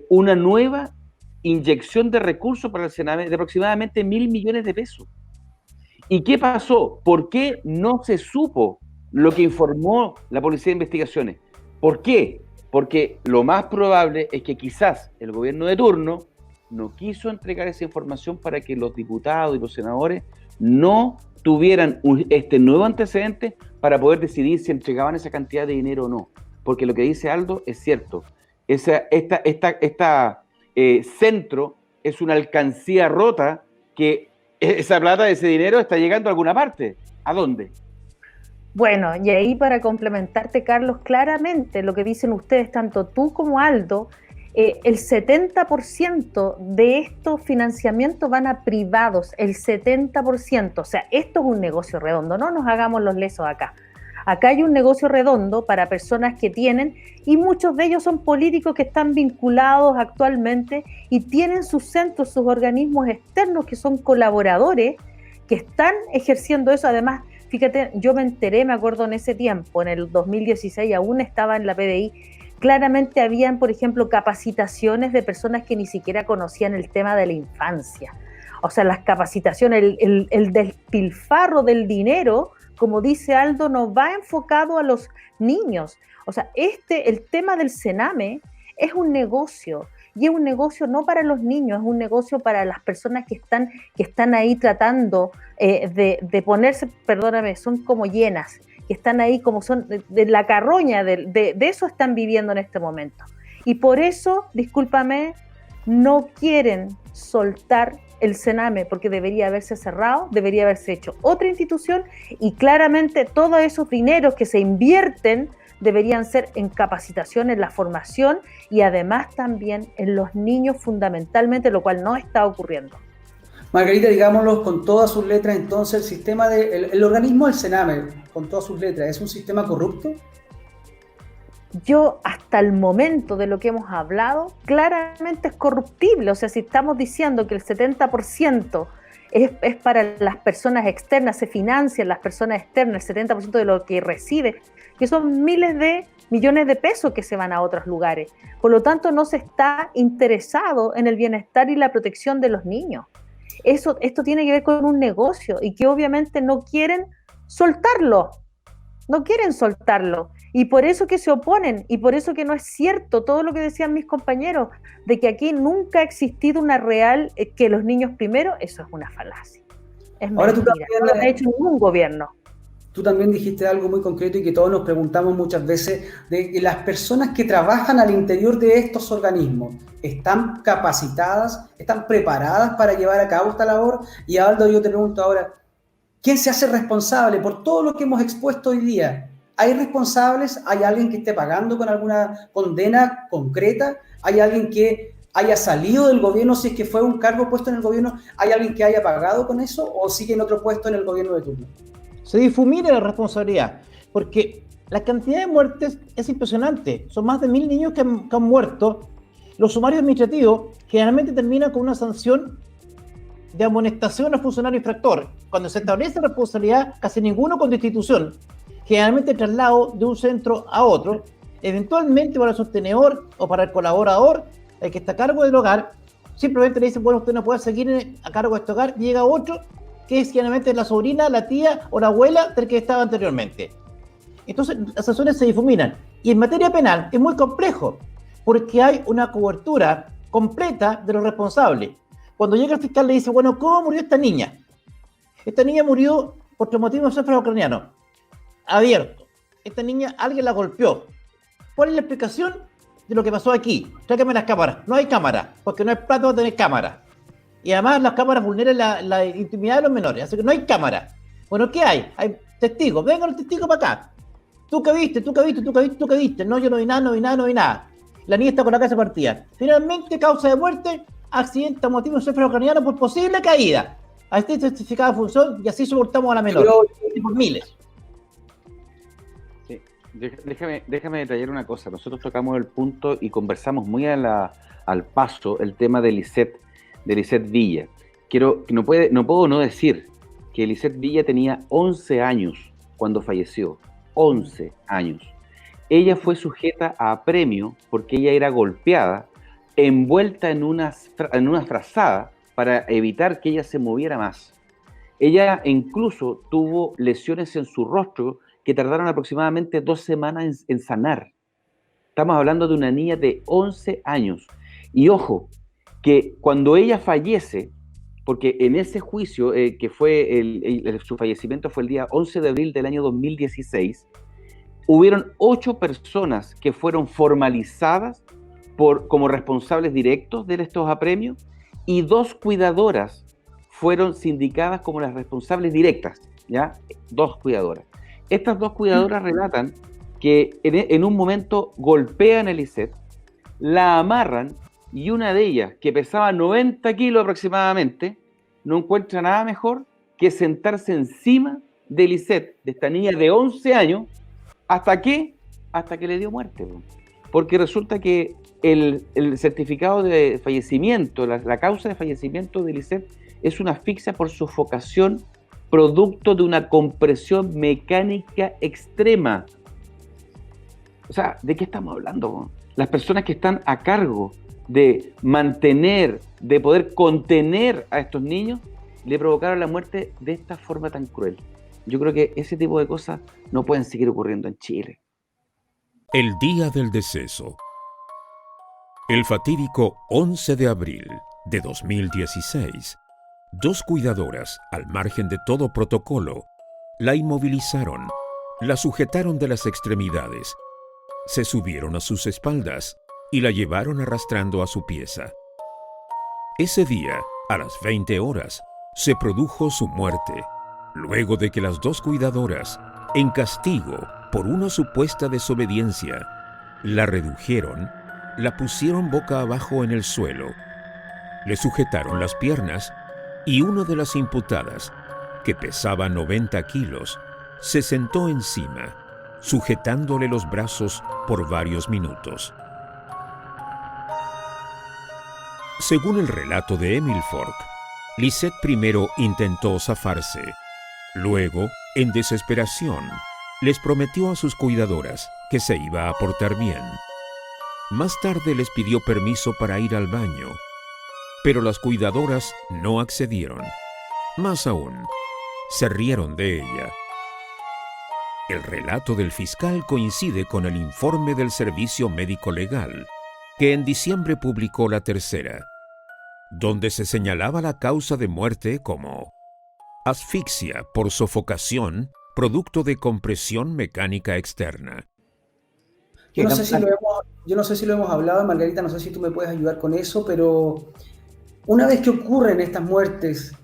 una nueva inyección de recursos para el Sename de aproximadamente 1.000 millones de pesos. ¿Y qué pasó? ¿Por qué no se supo lo que informó la Policía de Investigaciones? ¿Por qué? Porque lo más probable es que quizás el gobierno de turno no quiso entregar esa información para que los diputados y los senadores no tuvieran este nuevo antecedente para poder decidir si entregaban esa cantidad de dinero o no. Porque lo que dice Aldo es cierto. Esta centro es una alcancía rota que esa plata, ese dinero está llegando a alguna parte. ¿A dónde? Bueno, y ahí para complementarte, Carlos, claramente lo que dicen ustedes, tanto tú como Aldo, el 70% de estos financiamientos van a privados, el 70%. O sea, esto es un negocio redondo, no nos hagamos los lesos acá. Acá hay un negocio redondo para personas que tienen, y muchos de ellos son políticos que están vinculados actualmente y tienen sus centros, sus organismos externos que son colaboradores, que están ejerciendo eso. Además, fíjate, yo me enteré, me acuerdo en ese tiempo, en el 2016, aún estaba en la PDI, claramente habían, por ejemplo, capacitaciones de personas que ni siquiera conocían el tema de la infancia. O sea, las capacitaciones, el despilfarro del dinero, como dice Aldo, no va enfocado a los niños. O sea, el tema del Sename es un negocio, y es un negocio no para los niños, es un negocio para las personas que están ahí tratando de ponerse, perdóname, son como llenas, que están ahí como son de la carroña, de eso están viviendo en este momento. Y por eso, discúlpame, no quieren soltar el Sename, porque debería haberse cerrado, debería haberse hecho otra institución, y claramente todos esos dineros que se invierten deberían ser en capacitación, en la formación, y además también en los niños fundamentalmente, lo cual no está ocurriendo. Margarita, digámoslo con todas sus letras, entonces el sistema el organismo del Sename, con todas sus letras, ¿es un sistema corrupto? Yo, hasta el momento de lo que hemos hablado, claramente es corruptible. O sea, si estamos diciendo que el 70% es para las personas externas, se financian las personas externas, el 70% de lo que recibe, que son miles de millones de pesos que se van a otros lugares. Por lo tanto, no se está interesado en el bienestar y la protección de los niños. Esto tiene que ver con un negocio, y que obviamente no quieren soltarlo. Y por eso que se oponen, y por eso que no es cierto todo lo que decían mis compañeros, de que aquí nunca ha existido una real, que los niños primero, eso es una falacia. Es mentira, no lo ha hecho ningún gobierno. Tú también dijiste algo muy concreto y que todos nos preguntamos muchas veces, de que las personas que trabajan al interior de estos organismos están capacitadas, están preparadas para llevar a cabo esta labor. Y Aldo, yo te pregunto ahora, ¿quién se hace responsable por todo lo que hemos expuesto hoy día? ¿Hay responsables? ¿Hay alguien que esté pagando con alguna condena concreta? ¿Hay alguien que haya salido del gobierno, si es que fue un cargo puesto en el gobierno? ¿Hay alguien que haya pagado con eso o sigue en otro puesto en el gobierno de turno? Se difumina la responsabilidad, porque la cantidad de muertes es impresionante. Son más de 1.000 niños que han muerto. Los sumarios administrativos generalmente terminan con una sanción de amonestación al funcionario infractor. Cuando se establece responsabilidad, casi ninguno con destitución, generalmente el traslado de un centro a otro, eventualmente para el sostenedor o para el colaborador, el que está a cargo del hogar, simplemente le dicen, bueno, usted no puede seguir a cargo de este hogar, llega otro, que es generalmente la sobrina, la tía o la abuela del que estaba anteriormente. Entonces las sanciones se difuminan. Y en materia penal es muy complejo, porque hay una cobertura completa de los responsables. Cuando llega el fiscal le dice, bueno, ¿cómo murió esta niña? Esta niña murió por traumatismo cefalocraniano abierto. Esta niña, alguien la golpeó. ¿Cuál es la explicación de lo que pasó aquí? Tráigame las cámaras. No hay cámara, porque no hay plato para tener cámara. y además las cámaras vulneran la intimidad de los menores, así que no hay cámara. Bueno, ¿qué hay? Hay testigos, vengan los testigos para acá. ¿Tú qué viste? ¿Tú qué viste? ¿Tú qué viste? ¿Tú qué viste? No, yo no vi nada, no vi nada, no vi nada. La niña está con la cabeza partida. Finalmente, causa de muerte, accidente motivo encéfalo craniano por posible caída. Así certificada de función y así soportamos a la menor. Por miles. Sí. Déjame detallar una cosa. Nosotros tocamos el punto y conversamos muy al paso el tema de Lisette Villa. No puedo no decir que Lisette Villa tenía 11 años cuando falleció. 11 años. Ella fue sujeta a apremio porque ella era golpeada, envuelta en una frazada para evitar que ella se moviera más. Ella incluso tuvo lesiones en su rostro que tardaron aproximadamente 2 semanas en sanar. Estamos hablando de una niña de 11 años. Y ojo, que cuando ella fallece, porque en ese juicio, que fue su fallecimiento fue el día 11 de abril del año 2016, hubieron 8 personas que fueron formalizadas como responsables directos de estos apremios y 2 cuidadoras fueron sindicadas como las responsables directas, ¿ya? 2 cuidadoras. Estas 2 cuidadoras relatan que en un momento golpean a Lisette, la amarran y una de ellas, que pesaba 90 kilos aproximadamente, no encuentra nada mejor que sentarse encima de Lisette, de esta niña de 11 años, ¿hasta qué? Hasta que le dio muerte. Porque resulta que el certificado de fallecimiento, la causa de fallecimiento de Lisette es una asfixia por sofocación producto de una compresión mecánica extrema. O sea, ¿de qué estamos hablando? Las personas que están a cargo de mantener, de poder contener a estos niños, le provocaron la muerte de esta forma tan cruel. Yo creo que ese tipo de cosas no pueden seguir ocurriendo en Chile. El día del deceso. El fatídico 11 de abril de 2016, 2 cuidadoras, al margen de todo protocolo, la inmovilizaron, la sujetaron de las extremidades, se subieron a sus espaldas y la llevaron arrastrando a su pieza. Ese día, a las 20 horas, se produjo su muerte, luego de que las 2 cuidadoras, en castigo por una supuesta desobediencia, la redujeron, la pusieron boca abajo en el suelo, le sujetaron las piernas y una de las imputadas, que pesaba 90 kilos, se sentó encima, sujetándole los brazos por varios minutos. Según el relato de Emil Fork, Lisette primero intentó zafarse. Luego, en desesperación, les prometió a sus cuidadoras que se iba a portar bien. Más tarde les pidió permiso para ir al baño, pero las cuidadoras no accedieron. Más aún, se rieron de ella. El relato del fiscal coincide con el informe del Servicio Médico Legal, que en diciembre publicó La Tercera, donde se señalaba la causa de muerte como asfixia por sofocación producto de compresión mecánica externa. Yo no sé si lo hemos hablado, Margarita, no sé si tú me puedes ayudar con eso, pero una vez que ocurren estas muertes,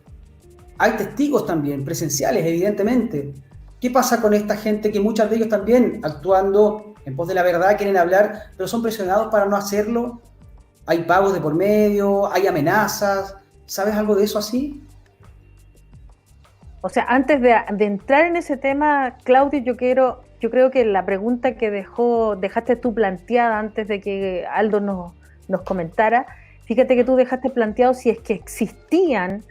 hay testigos también, presenciales, evidentemente. ¿Qué pasa con esta gente que muchos de ellos también, actuando en pos de la verdad, quieren hablar, pero son presionados para no hacerlo? ¿Hay pagos de por medio? ¿Hay amenazas? ¿Sabes algo de eso así? O sea, antes de entrar en ese tema, Claudio, yo creo que la pregunta que dejaste tú planteada antes de que Aldo nos comentara, fíjate que tú dejaste planteado si es que existían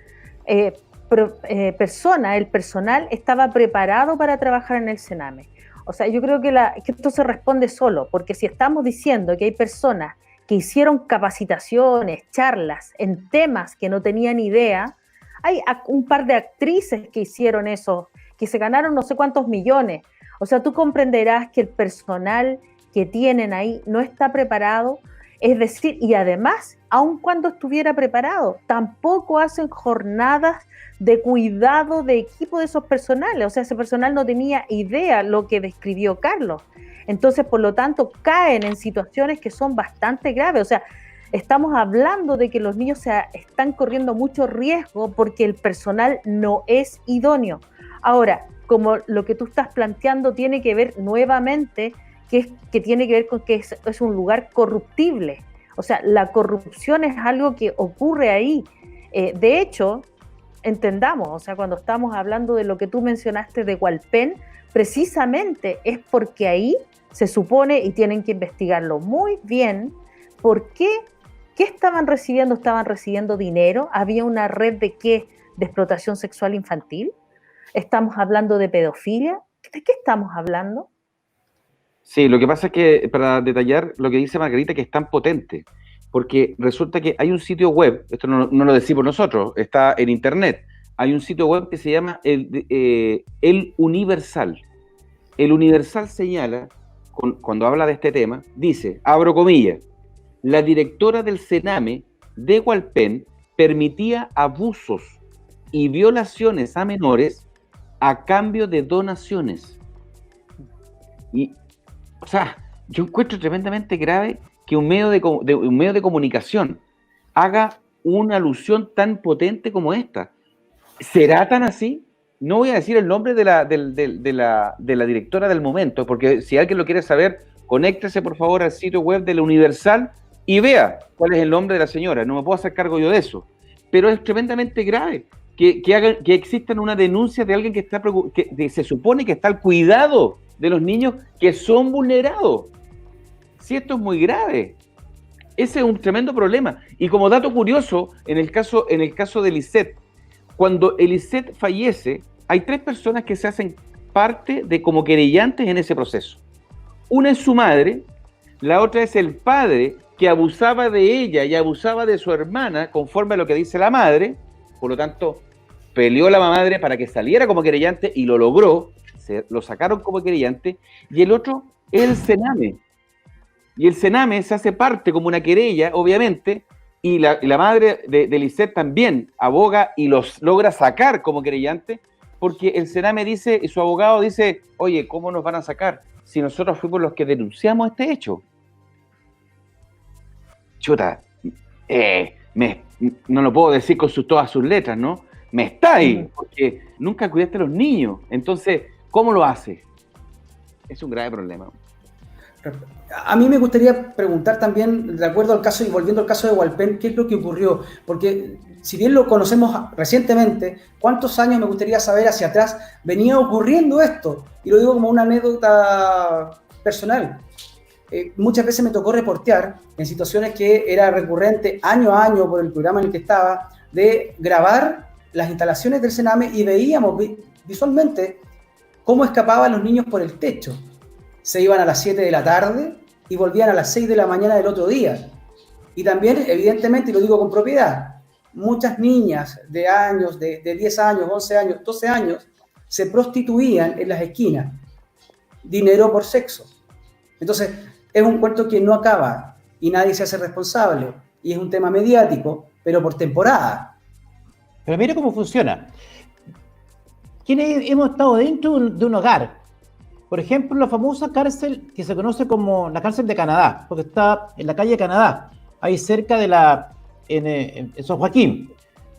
personas, el personal estaba preparado para trabajar en el Sename. O sea, yo creo que esto se responde solo, porque si estamos diciendo que hay personas que hicieron capacitaciones, charlas en temas que no tenían idea, hay un par de actrices que hicieron eso, que se ganaron no sé cuántos millones. O sea, tú comprenderás que el personal que tienen ahí no está preparado. Es decir, y además, aun cuando estuviera preparado, tampoco hacen jornadas de cuidado de equipo de esos personales. O sea, ese personal no tenía idea lo que describió Carlos. Entonces, por lo tanto, caen en situaciones que son bastante graves. O sea, Estamos hablando de que los niños están corriendo mucho riesgo porque el personal no es idóneo. Ahora, como lo que tú estás planteando tiene que ver nuevamente, que tiene que ver con que es un lugar corruptible. O sea, la corrupción es algo que ocurre ahí. De hecho, entendamos, o sea, cuando estamos hablando de lo que tú mencionaste de Hualpén, precisamente es porque ahí se supone, y tienen que investigarlo muy bien, ¿por qué? ¿Qué estaban recibiendo? ¿Estaban recibiendo dinero? ¿Había una red de qué? ¿De explotación sexual infantil? ¿Estamos hablando de pedofilia? ¿De qué estamos hablando? Sí, lo que pasa es que, para detallar lo que dice Margarita, que es tan potente, porque resulta que hay un sitio web, esto no lo decimos nosotros, está en internet, hay un sitio web que se llama El Universal. El Universal señala, cuando habla de este tema, dice, abro comillas, la directora del Sename de Hualpén permitía abusos y violaciones a menores a cambio de donaciones. Y, o sea, yo encuentro tremendamente grave que un medio de comunicación haga una alusión tan potente como esta. ¿Será tan así? No voy a decir el nombre de la directora del momento, porque si alguien lo quiere saber, conéctese por favor al sitio web de la Universal y vea cuál es el nombre de la señora. No me puedo hacer cargo yo de eso. Pero es tremendamente grave que existan una denuncia de alguien que se supone que está al cuidado de los niños que son vulnerados. Sí, esto es muy grave. Ese es un tremendo problema. Y como dato curioso, en el caso de Lisette, cuando Lisette fallece, hay 3 personas que se hacen parte de como querellantes en ese proceso. Una es su madre, la otra es el padre que abusaba de ella y abusaba de su hermana, conforme a lo que dice la madre. Por lo tanto, peleó la madre para que saliera como querellante y lo logró. Lo sacaron como querellante. Y el otro es el Sename. Y el Sename se hace parte como una querella, obviamente, y la madre de Lisette también aboga y los logra sacar como querellante, porque el Sename dice, y su abogado dice, oye, ¿cómo nos van a sacar si nosotros fuimos los que denunciamos este hecho? Chuta, no lo puedo decir con todas sus letras, ¿no? Me está ahí, porque nunca cuidaste a los niños. Entonces, ¿cómo lo hace? Es un grave problema. A mí me gustaría preguntar también, de acuerdo al caso y volviendo al caso de Hualpén, ¿qué es lo que ocurrió? Porque si bien lo conocemos recientemente, ¿cuántos años, me gustaría saber, hacia atrás venía ocurriendo esto? Y lo digo como una anécdota personal. Muchas veces me tocó reportear en situaciones que era recurrente año a año por el programa en el que estaba, de grabar las instalaciones del Sename y veíamos visualmente cómo escapaban los niños por el techo. Se iban a las 7 de la tarde y volvían a las 6 de la mañana del otro día. Y también, evidentemente, y lo digo con propiedad, muchas niñas de años, de 10 años, 11 años, 12 años, se prostituían en las esquinas. Dinero por sexo. Entonces, es un cuento que no acaba y nadie se hace responsable. Y es un tema mediático, pero por temporada. Pero mire cómo funciona. ¿Quiénes hemos estado dentro de un hogar? Por ejemplo, la famosa cárcel que se conoce como la cárcel de Canadá, porque está en la calle Canadá, ahí cerca de en San Joaquín,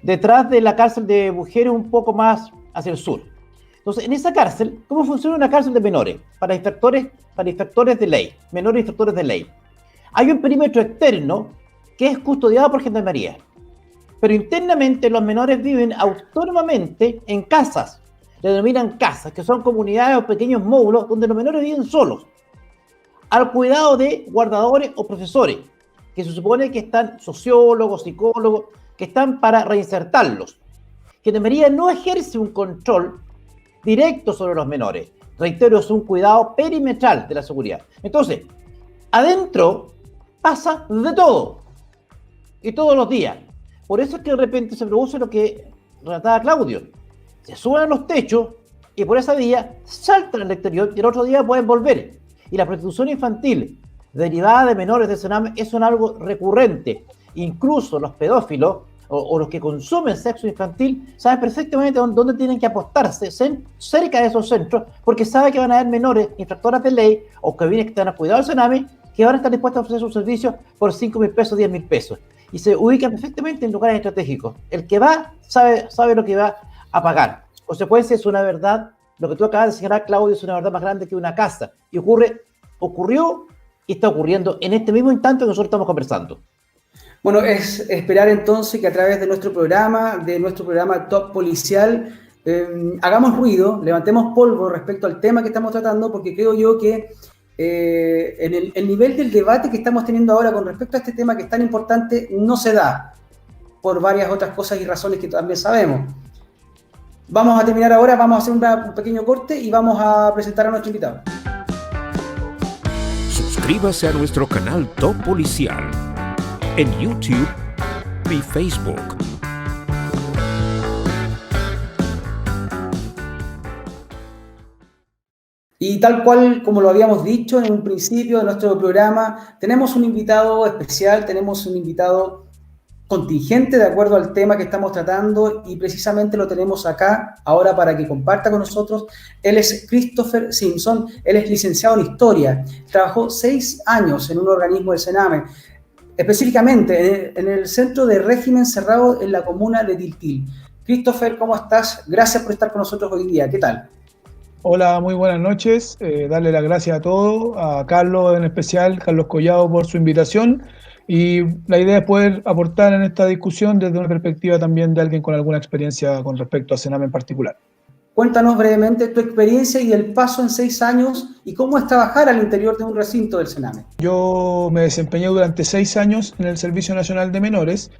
detrás de la cárcel de mujeres un poco más hacia el sur. Entonces, en esa cárcel, ¿cómo funciona una cárcel de menores? Para infractores de ley, menores infractores de ley. Hay un perímetro externo que es custodiado por Gendarmería, pero internamente los menores viven autónomamente en casas. Le denominan casas, que son comunidades o pequeños módulos donde los menores viven solos, al cuidado de guardadores o profesores, que se supone que están sociólogos, psicólogos, que están para reinsertarlos. Gendarmería no ejerce un control directo sobre los menores. Reitero, es un cuidado perimetral de la seguridad. Entonces, adentro pasa de todo, y todos los días. Por eso es que de repente se produce lo que relataba Claudio. Se suben a los techos y por esa vía saltan al exterior y el otro día pueden volver. Y la prostitución infantil derivada de menores de Sename es algo recurrente. Incluso los pedófilos o los que consumen sexo infantil saben perfectamente dónde tienen que apostarse, cerca de esos centros, porque saben que van a haber menores infractoras de ley o que vienen que están a cuidado del Sename que van a estar dispuestos a ofrecer sus servicios por 5.000 pesos, 10.000 pesos. Y se ubican perfectamente en lugares estratégicos. El que va sabe lo que va a pagar. Consecuencia, es una verdad, lo que tú acabas de señalar, Claudio, es una verdad más grande que una casa. Y ocurrió y está ocurriendo en este mismo instante que nosotros estamos conversando. Bueno, es esperar entonces que a través de nuestro programa Top Policial, hagamos ruido, levantemos polvo respecto al tema que estamos tratando, porque creo yo que en el nivel del debate que estamos teniendo ahora con respecto a este tema que es tan importante no se da, por varias otras cosas y razones que también sabemos. Vamos a terminar ahora, vamos a hacer un pequeño corte y vamos a presentar a nuestro invitado. Suscríbase a nuestro canal Top Policial en YouTube y Facebook. Y tal cual como lo habíamos dicho en un principio de nuestro programa, tenemos un invitado especial, tenemos un invitado contingente de acuerdo al tema que estamos tratando y precisamente lo tenemos acá ahora para que comparta con nosotros. Él es Christopher Simpson, él es licenciado en Historia, trabajó 6 años en un organismo del Sename, específicamente en el Centro de Régimen Cerrado en la comuna de Tiltil. Christopher, ¿cómo estás? Gracias por estar con nosotros hoy día. ¿Qué tal? Hola, muy buenas noches. Darle las gracias a todos, a Carlos en especial, Carlos Collado, por su invitación. Y la idea es poder aportar en esta discusión desde una perspectiva también de alguien con alguna experiencia con respecto a Sename en particular. Cuéntanos brevemente tu experiencia y el paso en 6 años y cómo es trabajar al interior de un recinto del Sename. Yo me desempeñé durante 6 años en el Servicio Nacional de Menores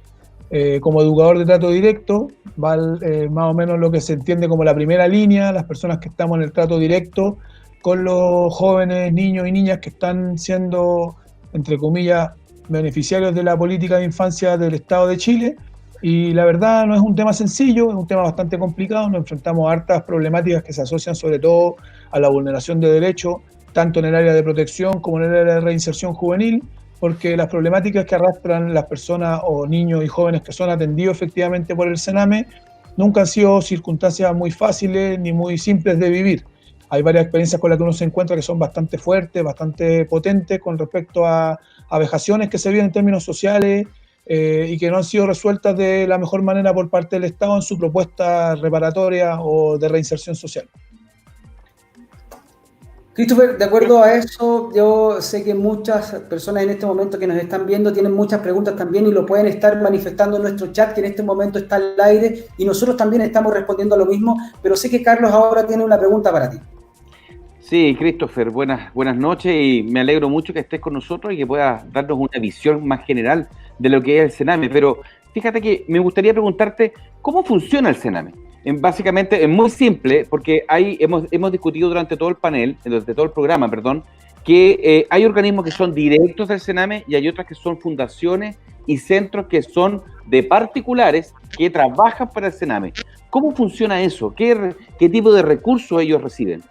como educador de trato directo, más o menos lo que se entiende como la primera línea, las personas que estamos en el trato directo con los jóvenes, niños y niñas que están siendo, entre comillas, beneficiarios de la política de infancia del Estado de Chile. Y la verdad no es un tema sencillo, es un tema bastante complicado, nos enfrentamos a hartas problemáticas que se asocian sobre todo a la vulneración de derechos, tanto en el área de protección como en el área de reinserción juvenil, porque las problemáticas que arrastran las personas o niños y jóvenes que son atendidos efectivamente por el Sename nunca han sido circunstancias muy fáciles ni muy simples de vivir. Hay varias experiencias con las que uno se encuentra que son bastante fuertes, bastante potentes con respecto a vejaciones que se viven en términos sociales y que no han sido resueltas de la mejor manera por parte del Estado en su propuesta reparatoria o de reinserción social. Christopher, de acuerdo a eso, yo sé que muchas personas en este momento que nos están viendo tienen muchas preguntas también y lo pueden estar manifestando en nuestro chat, que en este momento está al aire, y nosotros también estamos respondiendo a lo mismo, pero sé que Carlos ahora tiene una pregunta para ti. Sí, Christopher, buenas noches y me alegro mucho que estés con nosotros y que puedas darnos una visión más general de lo que es el Sename, pero fíjate que me gustaría preguntarte cómo funciona el Sename. Básicamente es muy simple, porque hemos discutido durante todo el panel, durante todo el programa, que hay organismos que son directos del Sename y hay otras que son fundaciones y centros que son de particulares que trabajan para el Sename. ¿Cómo funciona eso? ¿Qué tipo de recursos ellos reciben?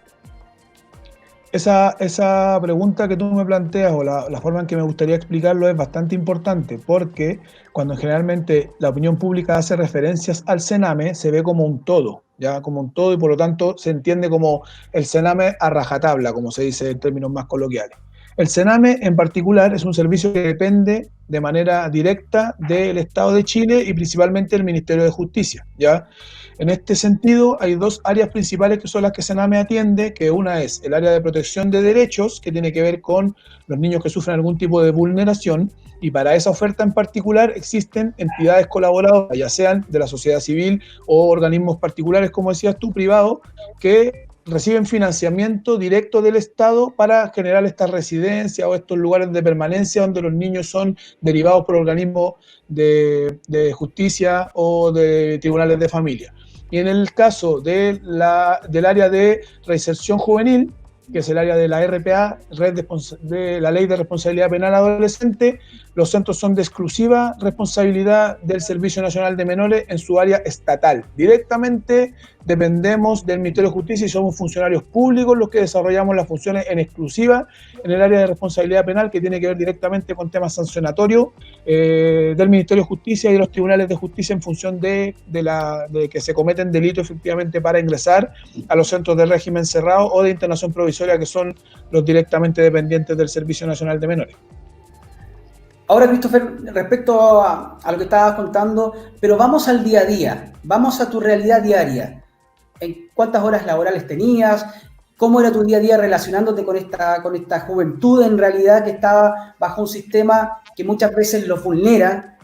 Esa pregunta que tú me planteas o la forma en que me gustaría explicarlo es bastante importante, porque cuando generalmente la opinión pública hace referencias al Sename se ve como un todo, ya como un todo, y por lo tanto se entiende como el Sename a rajatabla, como se dice en términos más coloquiales. El Sename en particular es un servicio que depende de manera directa del Estado de Chile y principalmente del Ministerio de Justicia, ¿ya? En este sentido, hay 2 áreas principales que son las que Sename atiende, que una es el área de protección de derechos, que tiene que ver con los niños que sufren algún tipo de vulneración, y para esa oferta en particular existen entidades colaboradoras, ya sean de la sociedad civil o organismos particulares, como decías tú, privados, que reciben financiamiento directo del Estado para generar estas residencias o estos lugares de permanencia donde los niños son derivados por organismos de justicia o de tribunales de familia. Y en el caso del área de reinserción juvenil, que es el área de la RPA, de la Ley de Responsabilidad Penal Adolescente, los centros son de exclusiva responsabilidad del Servicio Nacional de Menores en su área estatal. Directamente dependemos del Ministerio de Justicia y somos funcionarios públicos los que desarrollamos las funciones en exclusiva en el área de responsabilidad penal, que tiene que ver directamente con temas sancionatorios del Ministerio de Justicia y de los tribunales de justicia en función de que se cometen delitos efectivamente para ingresar a los centros de régimen cerrado o de internación provisoria provisoria, que son los directamente dependientes del Servicio Nacional de Menores. Ahora, Christopher, respecto a lo que estabas contando, pero vamos al día a día, vamos a tu realidad diaria. ¿En cuántas horas laborales tenías? ¿Cómo era tu día a día relacionándote con esta juventud en realidad que estaba bajo un sistema que muchas veces los vulnera?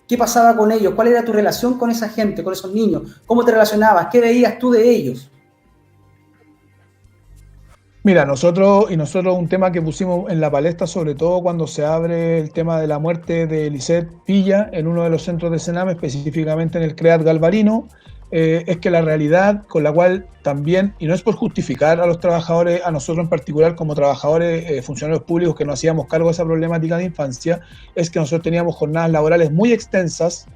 ¿Qué pasaba con ellos? ¿Cuál era tu relación con esa gente, con esos niños? ¿Cómo te relacionabas? ¿Qué veías tú de ellos? Mira, nosotros un tema que pusimos en la palestra, sobre todo cuando se abre el tema de la muerte de Lisette Villa en uno de los centros de Sename, específicamente en el CREAT Galvarino, es que la realidad con la cual también, y no es por justificar a los trabajadores, a nosotros en particular como trabajadores, funcionarios públicos que nos hacíamos cargo de esa problemática de infancia, es que nosotros teníamos jornadas laborales muy extensas,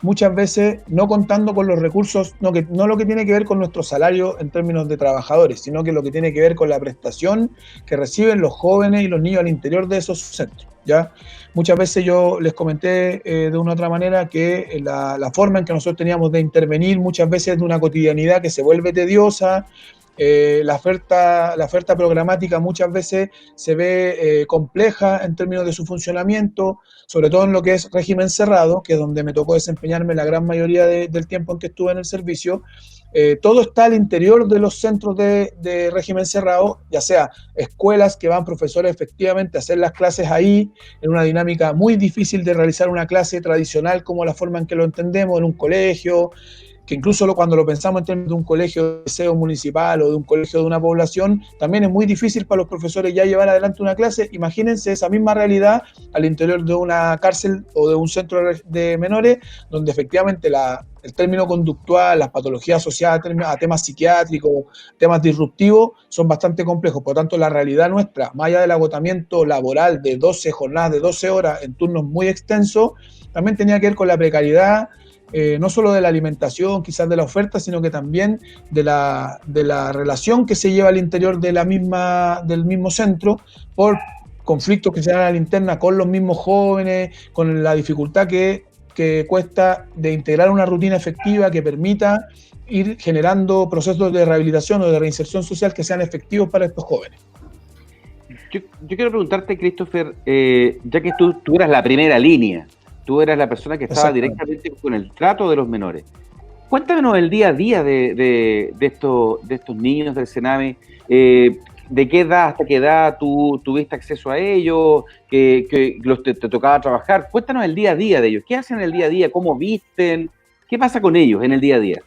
muchas veces no contando con los recursos, no lo que tiene que ver con nuestro salario en términos de trabajadores, sino que lo que tiene que ver con la prestación que reciben los jóvenes y los niños al interior de esos centros, ¿ya? Muchas veces yo les comenté de una u otra manera que la forma en que nosotros teníamos de intervenir muchas veces de una cotidianidad que se vuelve tediosa. La oferta programática muchas veces se ve compleja en términos de su funcionamiento, sobre todo en lo que es régimen cerrado, que es donde me tocó desempeñarme la gran mayoría del tiempo en que estuve en el servicio. Todo está al interior de los centros de régimen cerrado, ya sea escuelas que van profesores efectivamente a hacer las clases ahí, en una dinámica muy difícil de realizar una clase tradicional como la forma en que lo entendemos en un colegio, que incluso cuando lo pensamos en términos de un colegio de SEO municipal o de un colegio de una población, también es muy difícil para los profesores ya llevar adelante una clase. Imagínense esa misma realidad al interior de una cárcel o de un centro de menores, donde efectivamente el término conductual, las patologías asociadas a temas psiquiátricos, temas disruptivos, son bastante complejos. Por lo tanto, la realidad nuestra, más allá del agotamiento laboral de 12 jornadas de 12 horas en turnos muy extensos, también tenía que ver con la precariedad, no solo de la alimentación, quizás de la oferta, sino que también de la relación que se lleva al interior del mismo centro por conflictos que se dan a la interna con los mismos jóvenes, con la dificultad que cuesta de integrar una rutina efectiva que permita ir generando procesos de rehabilitación o de reinserción social que sean efectivos para estos jóvenes. Yo quiero preguntarte, Christopher, ya que tú eras la primera línea, tú eras la persona que estaba directamente con el trato de los menores. Cuéntanos el día a día de estos niños del Sename. ¿De qué edad hasta qué edad tú tuviste acceso a ellos? ¿Que te tocaba trabajar? Cuéntanos el día a día de ellos. ¿Qué hacen en el día a día? ¿Cómo visten? ¿Qué pasa con ellos en el día a día?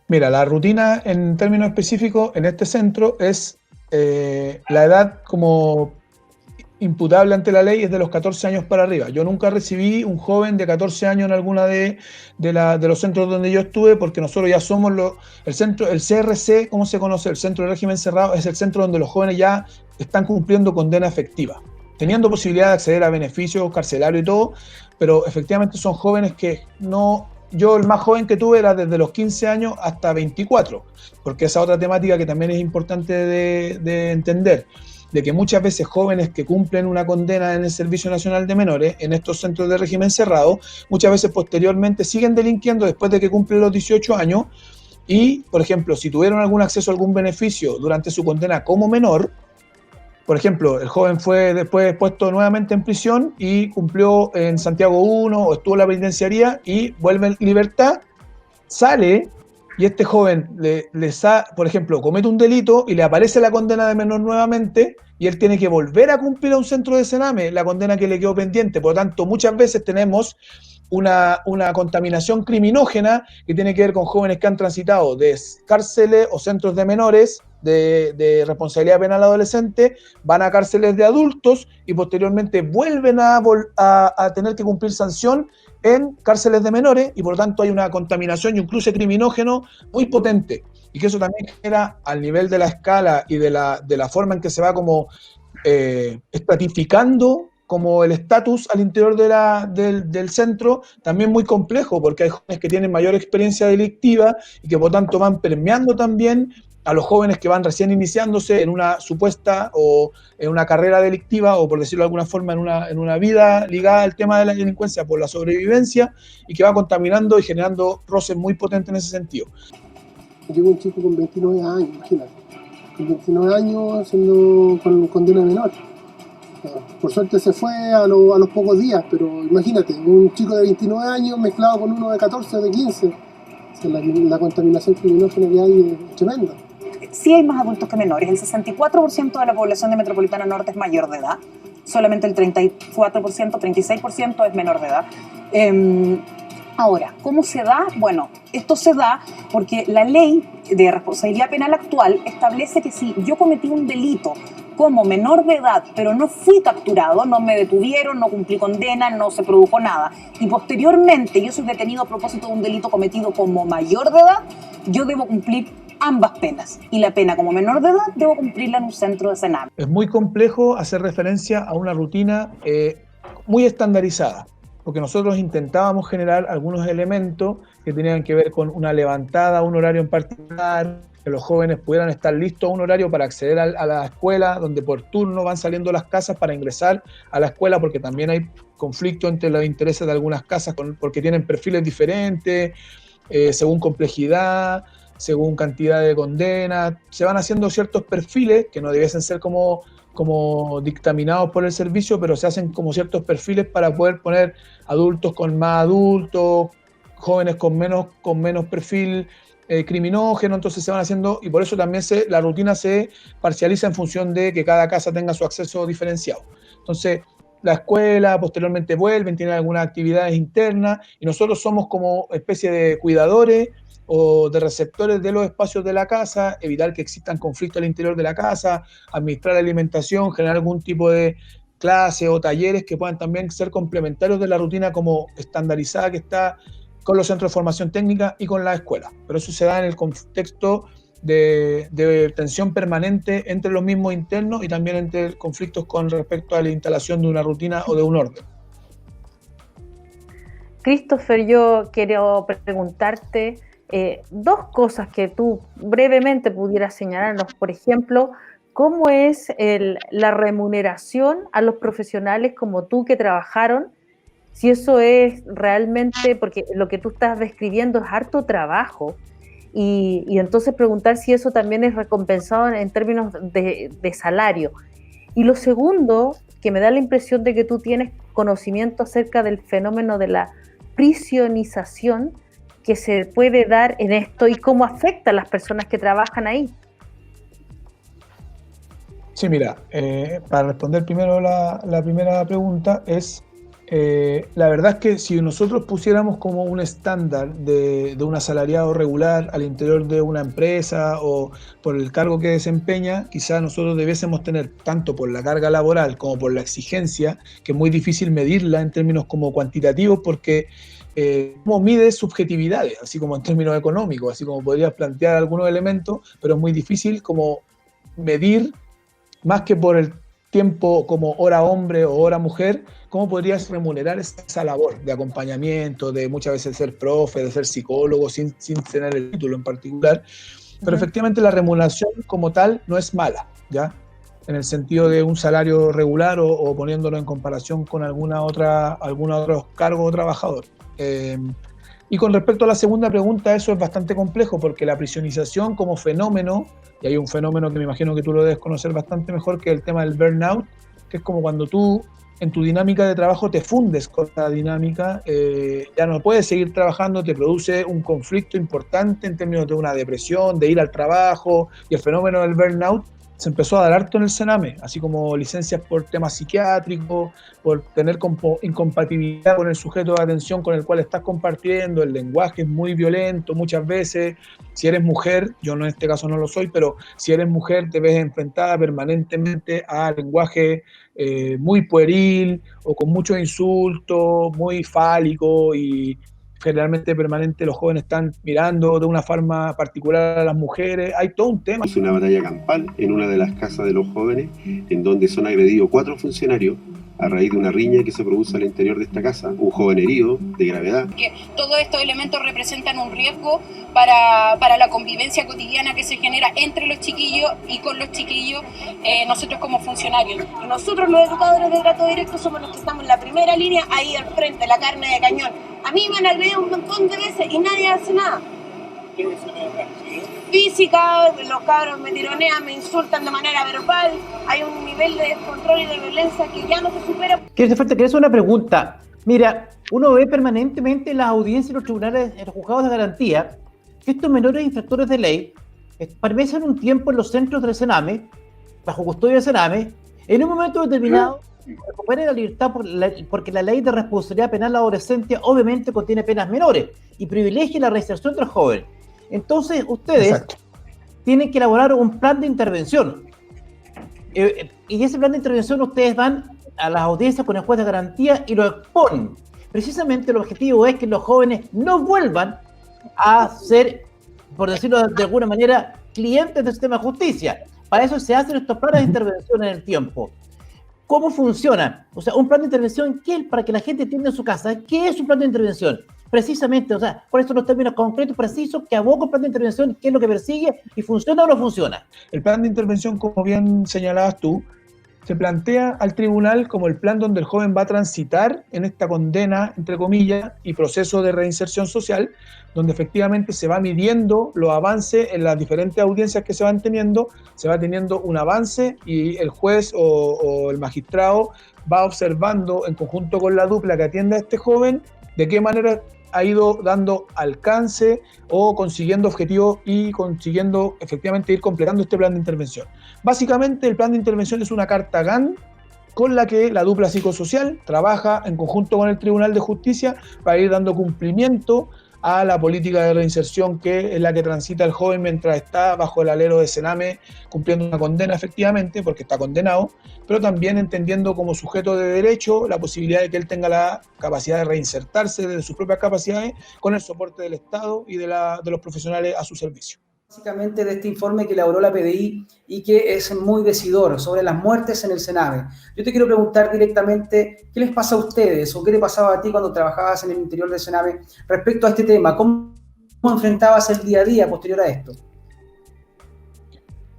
Mira, la rutina en términos específicos en este centro es la edad como imputable ante la ley es de los 14 años para arriba. Yo nunca recibí un joven de 14 años en alguna de los centros donde yo estuve, porque nosotros ya somos el CRC, ¿cómo se conoce? El Centro de Régimen Cerrado es el centro donde los jóvenes ya están cumpliendo condena efectiva, teniendo posibilidad de acceder a beneficios carcelarios y todo, pero efectivamente son jóvenes que no... Yo el más joven que tuve era desde los 15 años hasta 24, porque esa otra temática que también es importante de entender, de que muchas veces jóvenes que cumplen una condena en el Servicio Nacional de Menores, en estos centros de régimen cerrado, muchas veces posteriormente siguen delinquiendo después de que cumplen los 18 años y, por ejemplo, si tuvieron algún acceso a algún beneficio durante su condena como menor, por ejemplo, el joven fue después puesto nuevamente en prisión y cumplió en Santiago 1 o estuvo en la penitenciaría y vuelve en libertad, sale y este joven, por ejemplo, comete un delito y le aparece la condena de menor nuevamente y él tiene que volver a cumplir a un centro de Sename la condena que le quedó pendiente. Por lo tanto, muchas veces tenemos una contaminación criminógena que tiene que ver con jóvenes que han transitado de cárceles o centros de menores de responsabilidad penal adolescente, van a cárceles de adultos y posteriormente vuelven a tener que cumplir sanción en cárceles de menores y por lo tanto hay una contaminación y un cruce criminógeno muy potente y que eso también genera al nivel de la escala y de la forma en que se va como estratificando como el estatus al interior del centro, también muy complejo porque hay jóvenes que tienen mayor experiencia delictiva y que por tanto van permeando también a los jóvenes que van recién iniciándose en una supuesta o en una carrera delictiva o por decirlo de alguna forma en una vida ligada al tema de la delincuencia por la sobrevivencia y que va contaminando y generando roces muy potentes en ese sentido. Llegó un chico con 29 años, imagínate. con 29 años siendo con condena menor. Por suerte se fue a los pocos días, pero imagínate, un chico de 29 años mezclado con uno de 14 o de 15. O sea, la contaminación criminógena que hay es tremenda. Sí hay más adultos que menores. El 64% de la población de Metropolitana Norte es mayor de edad. Solamente el 34%, 36% es menor de edad. Ahora, ¿cómo se da? Bueno, esto se da porque la ley de responsabilidad penal actual establece que si yo cometí un delito como menor de edad, pero no fui capturado, no me detuvieron, no cumplí condena, no se produjo nada, y posteriormente yo soy detenido a propósito de un delito cometido como mayor de edad, yo debo cumplir ambas penas. Y la pena como menor de edad debo cumplirla en un centro de Sename. Es muy complejo hacer referencia a una rutina muy estandarizada, porque nosotros intentábamos generar algunos elementos que tenían que ver con una levantada a un horario en particular, que los jóvenes pudieran estar listos a un horario para acceder a la escuela, donde por turno van saliendo las casas para ingresar a la escuela, porque también hay conflicto entre los intereses de algunas casas, porque tienen perfiles diferentes, según complejidad, según cantidad de condenas. Se van haciendo ciertos perfiles que no debiesen ser como dictaminados por el servicio, pero se hacen como ciertos perfiles para poder poner adultos con más adultos, jóvenes con menos perfil criminógeno. Entonces se van haciendo, y por eso también la rutina se parcializa en función de que cada casa tenga su acceso diferenciado. Entonces la escuela posteriormente vuelven, tienen algunas actividades internas, y nosotros somos como especie de cuidadores o de receptores de los espacios de la casa, evitar que existan conflictos al interior de la casa, administrar la alimentación, generar algún tipo de clase o talleres que puedan también ser complementarios de la rutina como estandarizada que está con los centros de formación técnica y con la escuela. Pero eso se da en el contexto de tensión permanente entre los mismos internos y también entre conflictos con respecto a la instalación de una rutina o de un orden. Christopher, yo quiero preguntarte dos cosas que tú brevemente pudieras señalarnos. Por ejemplo, ¿cómo es la remuneración a los profesionales como tú que trabajaron? Si eso es realmente, porque lo que tú estás describiendo es harto trabajo, y entonces preguntar si eso también es recompensado en términos de salario. Y lo segundo, que me da la impresión de que tú tienes conocimiento acerca del fenómeno de la prisionización que se puede dar en esto y cómo afecta a las personas que trabajan ahí. Sí, mira, para responder primero la primera pregunta es, la verdad es que si nosotros pusiéramos como un estándar de un asalariado regular al interior de una empresa o por el cargo que desempeña, quizás nosotros debiésemos tener, tanto por la carga laboral como por la exigencia, que es muy difícil medirla en términos como cuantitativos, porque cómo mide subjetividades, así como en términos económicos, así como podrías plantear algunos elementos, pero es muy difícil como medir, más que por el tiempo como hora hombre o hora mujer, cómo podrías remunerar esa labor de acompañamiento, de muchas veces ser profe, de ser psicólogo, sin tener el título en particular. Pero efectivamente la remuneración como tal no es mala, ¿ya? En el sentido de un salario regular o poniéndolo en comparación con alguna otra cargo o trabajador. Y con respecto a la segunda pregunta, eso es bastante complejo, porque la prisionización como fenómeno, y hay un fenómeno que me imagino que tú lo debes conocer bastante mejor, que es el tema del burnout, que es como cuando tú en tu dinámica de trabajo te fundes con la dinámica, ya no puedes seguir trabajando, te produce un conflicto importante en términos de una depresión, de ir al trabajo, y el fenómeno del burnout se empezó a dar harto en el Sename, así como licencias por temas psiquiátricos, por tener incompatibilidad con el sujeto de atención con el cual estás compartiendo, el lenguaje es muy violento muchas veces. Si eres mujer, yo en este caso no lo soy, pero si eres mujer te ves enfrentada permanentemente a lenguaje muy pueril o con muchos insultos, muy fálico, y generalmente permanente los jóvenes están mirando de una forma particular a las mujeres. Hay todo un tema. Es una batalla campal en una de las casas de los jóvenes, en donde son agredidos 4 funcionarios a raíz de una riña que se produce al interior de esta casa, un joven herido de gravedad. Que todos estos elementos representan un riesgo para la convivencia cotidiana que se genera entre los chiquillos y con los chiquillos, nosotros como funcionarios. Nosotros los educadores de trato directo somos los que estamos en la primera línea, ahí al frente, la carne de cañón. A mí me han agredido un montón de veces y nadie hace nada. física, los cabros me tironean, me insultan de manera verbal, hay un nivel de descontrol y de violencia que ya no se supera. ¿Quieres hacer una pregunta? Mira, uno ve permanentemente en las audiencias, en los tribunales, en los juzgados de garantía, que estos menores infractores de ley permanecen un tiempo en los centros del Sename, bajo custodia del Sename, en un momento determinado recuperen la libertad porque la ley de responsabilidad penal adolescente obviamente contiene penas menores y privilegia la reinserción de los jóvenes. Entonces, ustedes tienen que elaborar un plan de intervención. Y ese plan de intervención ustedes van a las audiencias con el juez de garantía y lo exponen. Precisamente el objetivo es que los jóvenes no vuelvan a ser, por decirlo de alguna manera, clientes del sistema de justicia. Para eso se hacen estos planes de intervención en el tiempo. ¿Cómo funciona? O sea, un plan de intervención, ¿qué es? Para que la gente entienda en su casa, ¿qué es un plan de intervención? Precisamente, o sea, por eso los términos concretos, precisos, que aboca el plan de intervención, qué es lo que persigue y funciona o no funciona. El plan de intervención, como bien señalabas tú, se plantea al tribunal como el plan donde el joven va a transitar en esta condena, entre comillas, y proceso de reinserción social, donde efectivamente se va midiendo los avances en las diferentes audiencias que se van teniendo, se va teniendo un avance y el juez o el magistrado va observando en conjunto con la dupla que atiende a este joven de qué manera ha ido dando alcance o consiguiendo objetivos y consiguiendo efectivamente ir completando este plan de intervención. Básicamente el plan de intervención es una carta GAN con la que la dupla psicosocial trabaja en conjunto con el Tribunal de Justicia para ir dando cumplimiento a la política de reinserción que es la que transita el joven mientras está bajo el alero de Sename cumpliendo una condena efectivamente, porque está condenado, pero también entendiendo como sujeto de derecho la posibilidad de que él tenga la capacidad de reinsertarse desde sus propias capacidades con el soporte del Estado y de los profesionales a su servicio. Básicamente de este informe que elaboró la PDI y que es muy decidor sobre las muertes en el Sename. Yo te quiero preguntar directamente, ¿qué les pasa a ustedes o qué te pasaba a ti cuando trabajabas en el interior del Sename respecto a este tema? ¿Cómo enfrentabas el día a día posterior a esto?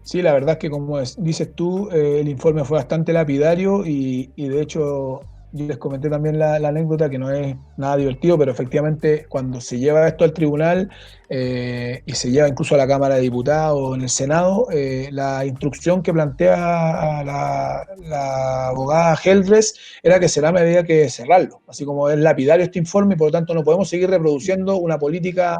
Sí, la verdad es que como dices tú, el informe fue bastante lapidario y de hecho yo les comenté también la anécdota que no es nada divertido, pero efectivamente cuando se lleva esto al tribunal y se lleva incluso a la Cámara de Diputados en el Senado, la instrucción que plantea la abogada Heldres era que Sename había que cerrarlo, así como es lapidario este informe y por lo tanto no podemos seguir reproduciendo una política,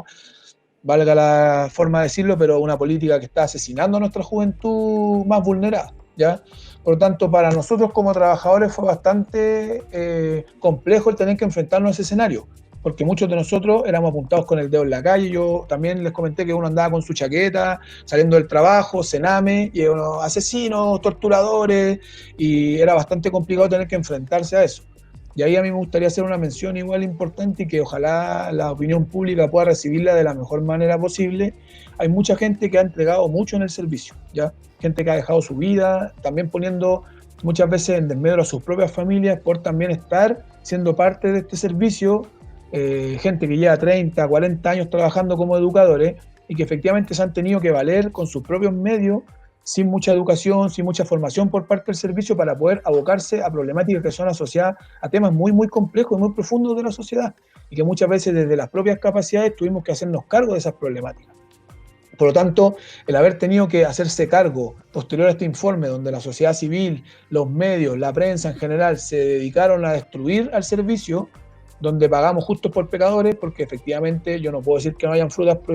valga la forma de decirlo, pero una política que está asesinando a nuestra juventud más vulnerada, ¿ya? Por lo tanto, para nosotros como trabajadores fue bastante complejo el tener que enfrentarnos a ese escenario, porque muchos de nosotros éramos apuntados con el dedo en la calle. Yo también les comenté que uno andaba con su chaqueta, saliendo del trabajo, Sename, y unos asesinos, torturadores, y era bastante complicado tener que enfrentarse a eso. Y ahí a mí me gustaría hacer una mención igual importante y que ojalá la opinión pública pueda recibirla de la mejor manera posible. Hay mucha gente que ha entregado mucho en el servicio, ¿ya? Gente que ha dejado su vida, también poniendo muchas veces en desmedro a sus propias familias por también estar siendo parte de este servicio, gente que lleva 30, 40 años trabajando como educadores y que efectivamente se han tenido que valer con sus propios medios, sin mucha educación, sin mucha formación por parte del servicio para poder abocarse a problemáticas que son asociadas a temas muy, muy complejos y muy profundos de la sociedad y que muchas veces desde las propias capacidades tuvimos que hacernos cargo de esas problemáticas. Por lo tanto, el haber tenido que hacerse cargo posterior a este informe donde la sociedad civil, los medios, la prensa en general se dedicaron a destruir al servicio, donde pagamos justos por pecadores, porque efectivamente yo no puedo decir que no hayan frutos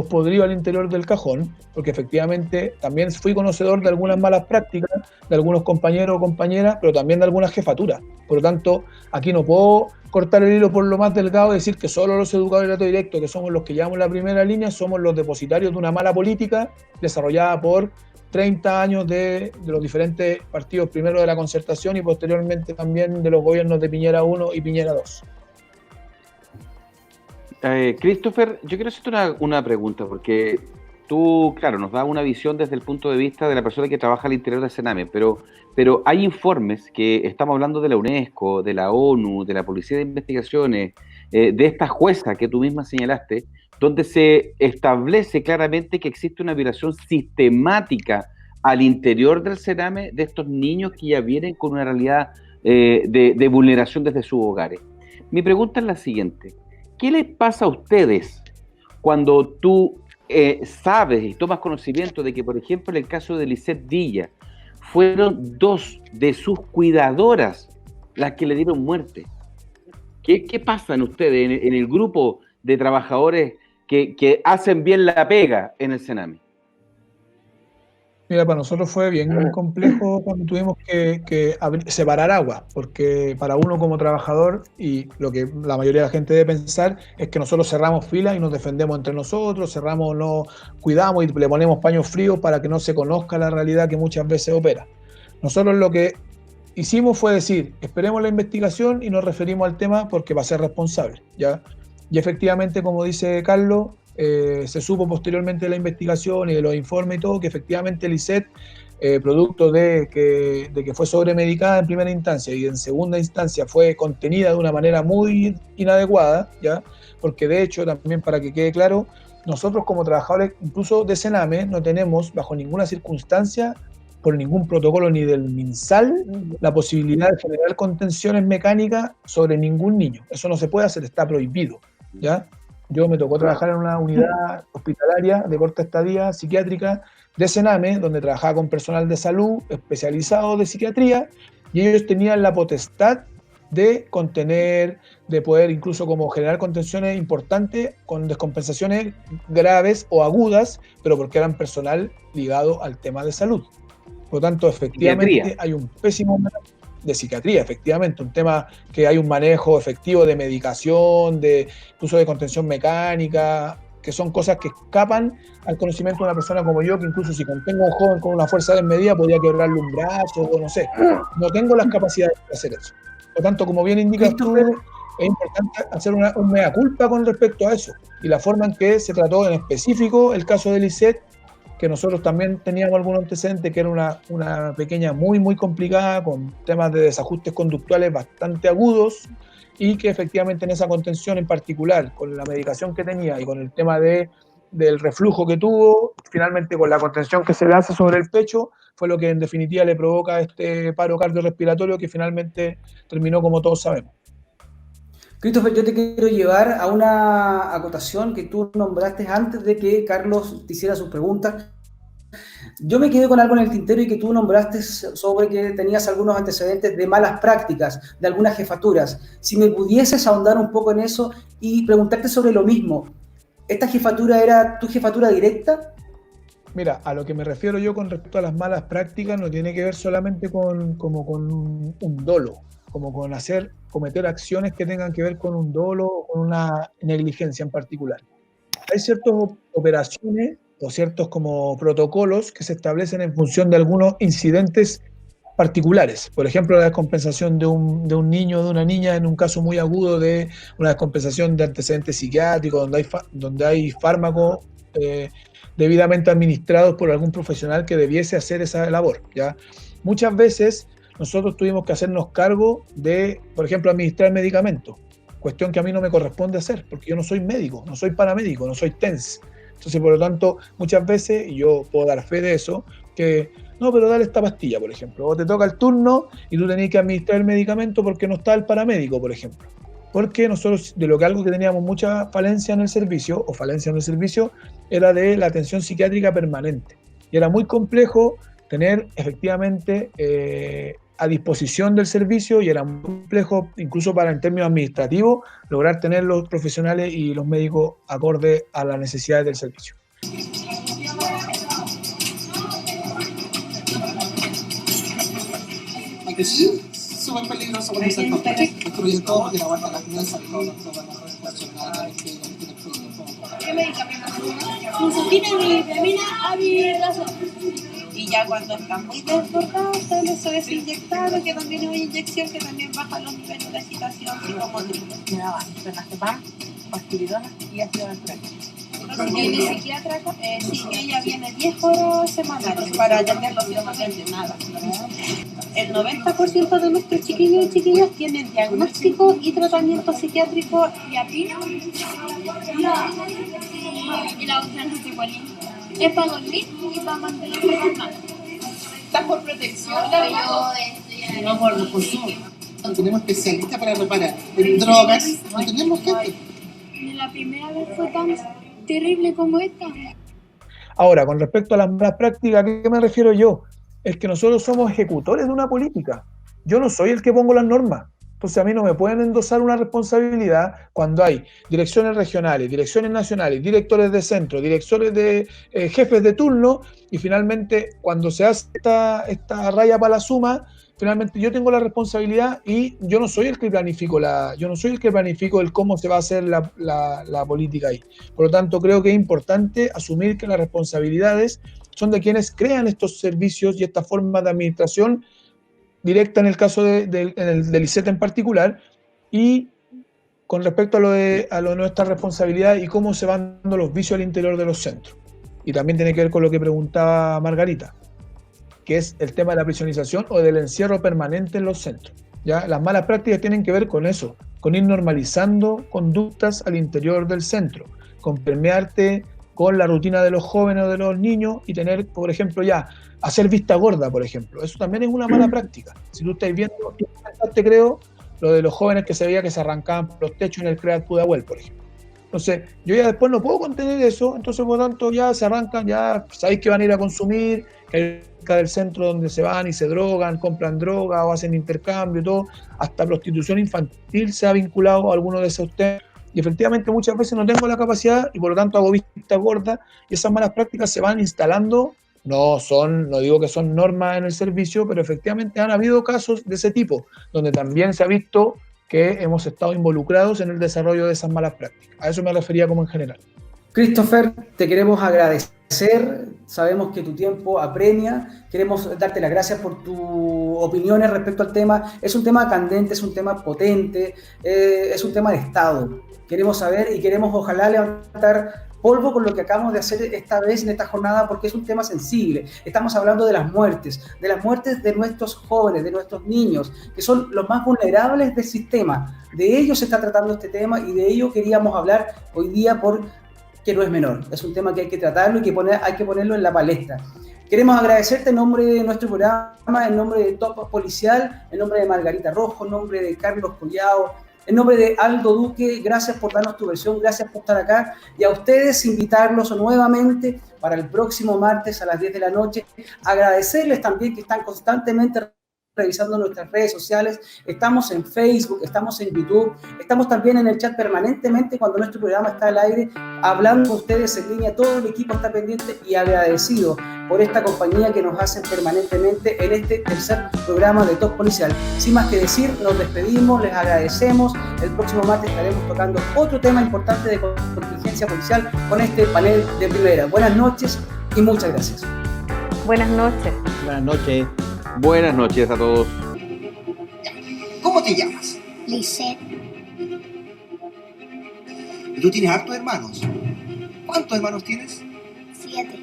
podridos al interior del cajón, porque efectivamente también fui conocedor de algunas malas prácticas, de algunos compañeros o compañeras, pero también de algunas jefaturas. Por lo tanto, aquí no puedo cortar el hilo por lo más delgado y decir que solo los educadores de trato directo, que somos los que llevamos la primera línea, somos los depositarios de una mala política desarrollada por 30 años de los diferentes partidos, primero de la Concertación y posteriormente también de los gobiernos de Piñera 1 y Piñera 2. Christopher, yo quiero hacerte una pregunta, porque tú, claro, nos das una visión desde el punto de vista de la persona que trabaja al interior del Sename, pero hay informes que estamos hablando de la UNESCO, de la ONU, de la Policía de Investigaciones, de esta jueza que tú misma señalaste, donde se establece claramente que existe una violación sistemática al interior del Sename de estos niños que ya vienen con una realidad de vulneración desde sus hogares. Mi pregunta es la siguiente. ¿qué les pasa a ustedes cuando tú sabes y tomas conocimiento de que, por ejemplo, en el caso de Lisette Villa, fueron 2 de sus cuidadoras las que le dieron muerte? ¿Qué pasa en ustedes, en el grupo de trabajadores que hacen bien la pega en el Sename? Mira, para nosotros fue bien complejo cuando tuvimos que separar agua, porque para uno como trabajador, y lo que la mayoría de la gente debe pensar, es que nosotros cerramos filas y nos defendemos entre nosotros, nos cuidamos y le ponemos paños fríos para que no se conozca la realidad que muchas veces opera. Nosotros lo que hicimos fue decir, esperemos la investigación y nos referimos al tema porque va a ser responsable, ¿ya? Y efectivamente, como dice Carlos, se supo posteriormente de la investigación y de los informes y todo, que efectivamente Lisette, producto de que fue sobremedicada en primera instancia y en segunda instancia fue contenida de una manera muy inadecuada, ¿ya? Porque de hecho, también para que quede claro, nosotros como trabajadores, incluso de Sename, no tenemos bajo ninguna circunstancia, por ningún protocolo ni del MinSal, la posibilidad de generar contenciones mecánicas sobre ningún niño. Eso no se puede hacer, está prohibido, ¿ya? Yo me tocó trabajar en una unidad hospitalaria de corta estadía psiquiátrica de Sename, donde trabajaba con personal de salud especializado de psiquiatría, y ellos tenían la potestad de contener, de poder incluso como generar contenciones importantes con descompensaciones graves o agudas, pero porque eran personal ligado al tema de salud. Por lo tanto, efectivamente, psiquiatría. Hay un pésimo de psiquiatría, efectivamente, un tema que hay un manejo efectivo de medicación, de uso de contención mecánica, que son cosas que escapan al conocimiento de una persona como yo, que incluso si contengo a un joven con una fuerza desmedida podría quebrarle un brazo o no sé. No tengo las capacidades de hacer eso. Por lo tanto, como bien indicas tú, es importante hacer un mea culpa con respecto a eso. Y la forma en que se trató en específico el caso de Lisette, que nosotros también teníamos algún antecedente, que era una pequeña muy complicada, con temas de desajustes conductuales bastante agudos, y que efectivamente en esa contención en particular, con la medicación que tenía y con el tema del reflujo que tuvo, finalmente con la contención que se le hace sobre el pecho, fue lo que en definitiva le provoca este paro cardiorrespiratorio que finalmente terminó como todos sabemos. Christopher, yo te quiero llevar a una acotación que tú nombraste antes de que Carlos te hiciera sus preguntas. Yo me quedé con algo en el tintero y que tú nombraste sobre que tenías algunos antecedentes de malas prácticas de algunas jefaturas. Si me pudieses ahondar un poco en eso y preguntarte sobre lo mismo. ¿Esta jefatura era tu jefatura directa? Mira, a lo que me refiero yo con respecto a las malas prácticas no tiene que ver solamente con un dolo, como con cometer acciones que tengan que ver con un dolo o con una negligencia en particular. Hay ciertas operaciones o ciertos como protocolos que se establecen en función de algunos incidentes particulares. Por ejemplo, la descompensación de un niño o de una niña en un caso muy agudo de una descompensación de antecedentes psiquiátricos, donde hay fármacos debidamente administrados por algún profesional que debiese hacer esa labor, ¿ya? Muchas veces nosotros tuvimos que hacernos cargo de, por ejemplo, administrar medicamentos, cuestión que a mí no me corresponde hacer, porque yo no soy médico, no soy paramédico, no soy TENS. Entonces, por lo tanto, muchas veces, y yo puedo dar fe de eso, que no, pero dale esta pastilla, por ejemplo, o te toca el turno y tú tenés que administrar el medicamento porque no está el paramédico, por ejemplo. Porque nosotros, algo que teníamos mucha falencia en el servicio, era de la atención psiquiátrica permanente. Y era muy complejo tener efectivamente a disposición del servicio, y era muy complejo, incluso en términos administrativos, lograr tener los profesionales y los médicos acorde a las necesidades del servicio. Aunque sí, súper peligroso con el sector. Destruye todo, que aguanta las mesas, todo ¿Qué medicamento? Fluoxetina y vitamina amilazo. Y ya cuando están muy desbordados, eso es inyectado, que también es una inyección que también baja los niveles de agitación psicomotriz. Me daban clonazepam, paspiridona y ácido valproico. Porque el psiquiatra, sí, ella viene 10 horas semanales para atender los síntomas de nada. El 90% de nuestros chiquillos y chiquillas tienen diagnóstico y tratamiento psiquiátrico y apino. Y la otra no es igualín. Es para dormir y para mantenerse calmado. ¿Estás por protección? No, por consumo. Tenemos especialistas para reparar. En drogas no tenemos gente. Ni la primera vez fue tan terrible como esta. Ahora, con respecto a las malas prácticas, ¿a qué me refiero yo? Es que nosotros somos ejecutores de una política. Yo no soy el que pongo las normas. Entonces a mí no me pueden endosar una responsabilidad cuando hay direcciones regionales, direcciones nacionales, directores de centro, directores de jefes de turno, y finalmente cuando se hace esta raya para la suma, finalmente yo tengo la responsabilidad y yo no soy el que planifico el cómo se va a hacer la política ahí. Por lo tanto, creo que es importante asumir que las responsabilidades son de quienes crean estos servicios y estas formas de administración directa en el caso del ISET en particular, y con respecto a lo de nuestra responsabilidad y cómo se van dando los vicios al interior de los centros. Y también tiene que ver con lo que preguntaba Margarita, que es el tema de la prisionización o del encierro permanente en los centros. ¿Ya? Las malas prácticas tienen que ver con eso, con ir normalizando conductas al interior del centro, con permearte con la rutina de los jóvenes o de los niños y tener, por ejemplo, hacer vista gorda, por ejemplo. Eso también es una mala práctica. Si tú estás viendo, te creo, lo de los jóvenes que se veía que se arrancaban por los techos en el CREAT Pudahuel, por ejemplo. Entonces, yo ya después no puedo contener eso, entonces por lo tanto ya se arrancan, ya sabéis que van a ir a consumir, que hay cerca del centro donde se van y se drogan, compran droga o hacen intercambio, todo, hasta prostitución infantil se ha vinculado a alguno de esos temas. Y efectivamente muchas veces no tengo la capacidad y por lo tanto hago vista gorda, y esas malas prácticas se van instalando. No digo que son normas en el servicio, pero efectivamente han habido casos de ese tipo, donde también se ha visto que hemos estado involucrados en el desarrollo de esas malas prácticas. A eso me refería como en general. Christopher, te queremos agradecer, sabemos que tu tiempo apremia, queremos darte las gracias por tus opiniones respecto al tema. Es un tema candente, es un tema potente, es un tema de Estado. Queremos saber y queremos ojalá levantar polvo con lo que acabamos de hacer esta vez en esta jornada, porque es un tema sensible. Estamos hablando de las muertes de nuestros jóvenes, de nuestros niños, que son los más vulnerables del sistema. De ellos se está tratando este tema y de ello queríamos hablar hoy día porque no es menor. Es un tema que hay que tratarlo y hay que ponerlo en la palestra. Queremos agradecerte en nombre de nuestro programa, en nombre de Top Policial, en nombre de Margarita Rojo, en nombre de Carlos Collao, en nombre de Aldo Duque. Gracias por darnos tu versión, gracias por estar acá, y a ustedes invitarlos nuevamente para el próximo martes a las 10 de la noche. Agradecerles también que están constantemente revisando nuestras redes sociales. Estamos en Facebook, estamos en YouTube, estamos también en el chat permanentemente cuando nuestro programa está al aire, hablando con ustedes en línea. Todo el equipo está pendiente y agradecido por esta compañía que nos hacen permanentemente en este tercer programa de Top Policial. Sin más que decir, nos despedimos, les agradecemos. El próximo martes estaremos tocando otro tema importante de contingencia policial con este panel de primera. Buenas noches y muchas gracias. Buenas noches. Buenas noches. Buenas noches a todos. ¿Cómo te llamas? Lisette. ¿Tú tienes hartos hermanos? ¿Cuántos hermanos tienes? 7.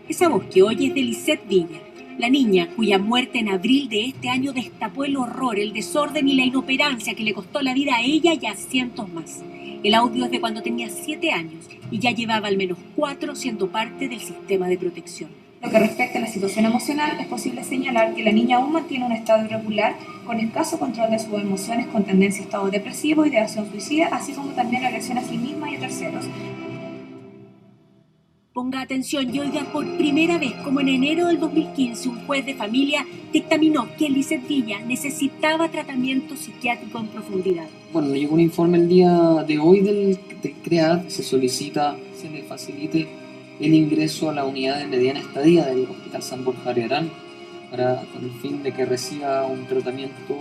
Esa voz que oyes es de Lisette Villa, la niña cuya muerte en abril de este año destapó el horror, el desorden y la inoperancia que le costó la vida a ella y a cientos más. El audio es de cuando tenía 7 años y ya llevaba al menos 4 siendo parte del sistema de protección. Lo que respecta a la situación emocional, es posible señalar que la niña aún mantiene un estado irregular con escaso control de sus emociones, con tendencia a estado depresivo, ideación suicida, así como también agresión a sí misma y a terceros. Ponga atención y oiga por primera vez como en enero del 2015 un juez de familia dictaminó que Lisette Villa necesitaba tratamiento psiquiátrico en profundidad. Bueno, llegó un informe el día de hoy del CREAT, se solicita, se le facilite el ingreso a la unidad de mediana estadía del Hospital San Borja Ariarán con el fin de que reciba un tratamiento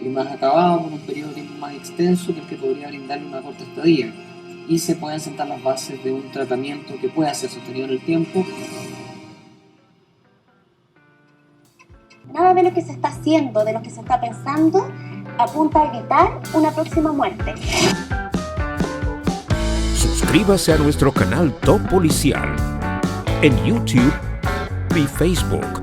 más acabado, con un periodo de tiempo más extenso que el que podría brindarle una corta estadía, y se pueden sentar las bases de un tratamiento que pueda ser sostenido en el tiempo. Nada de lo que se está haciendo, de lo que se está pensando, apunta a evitar una próxima muerte. Suscríbase a nuestro canal Top Policial en YouTube y Facebook.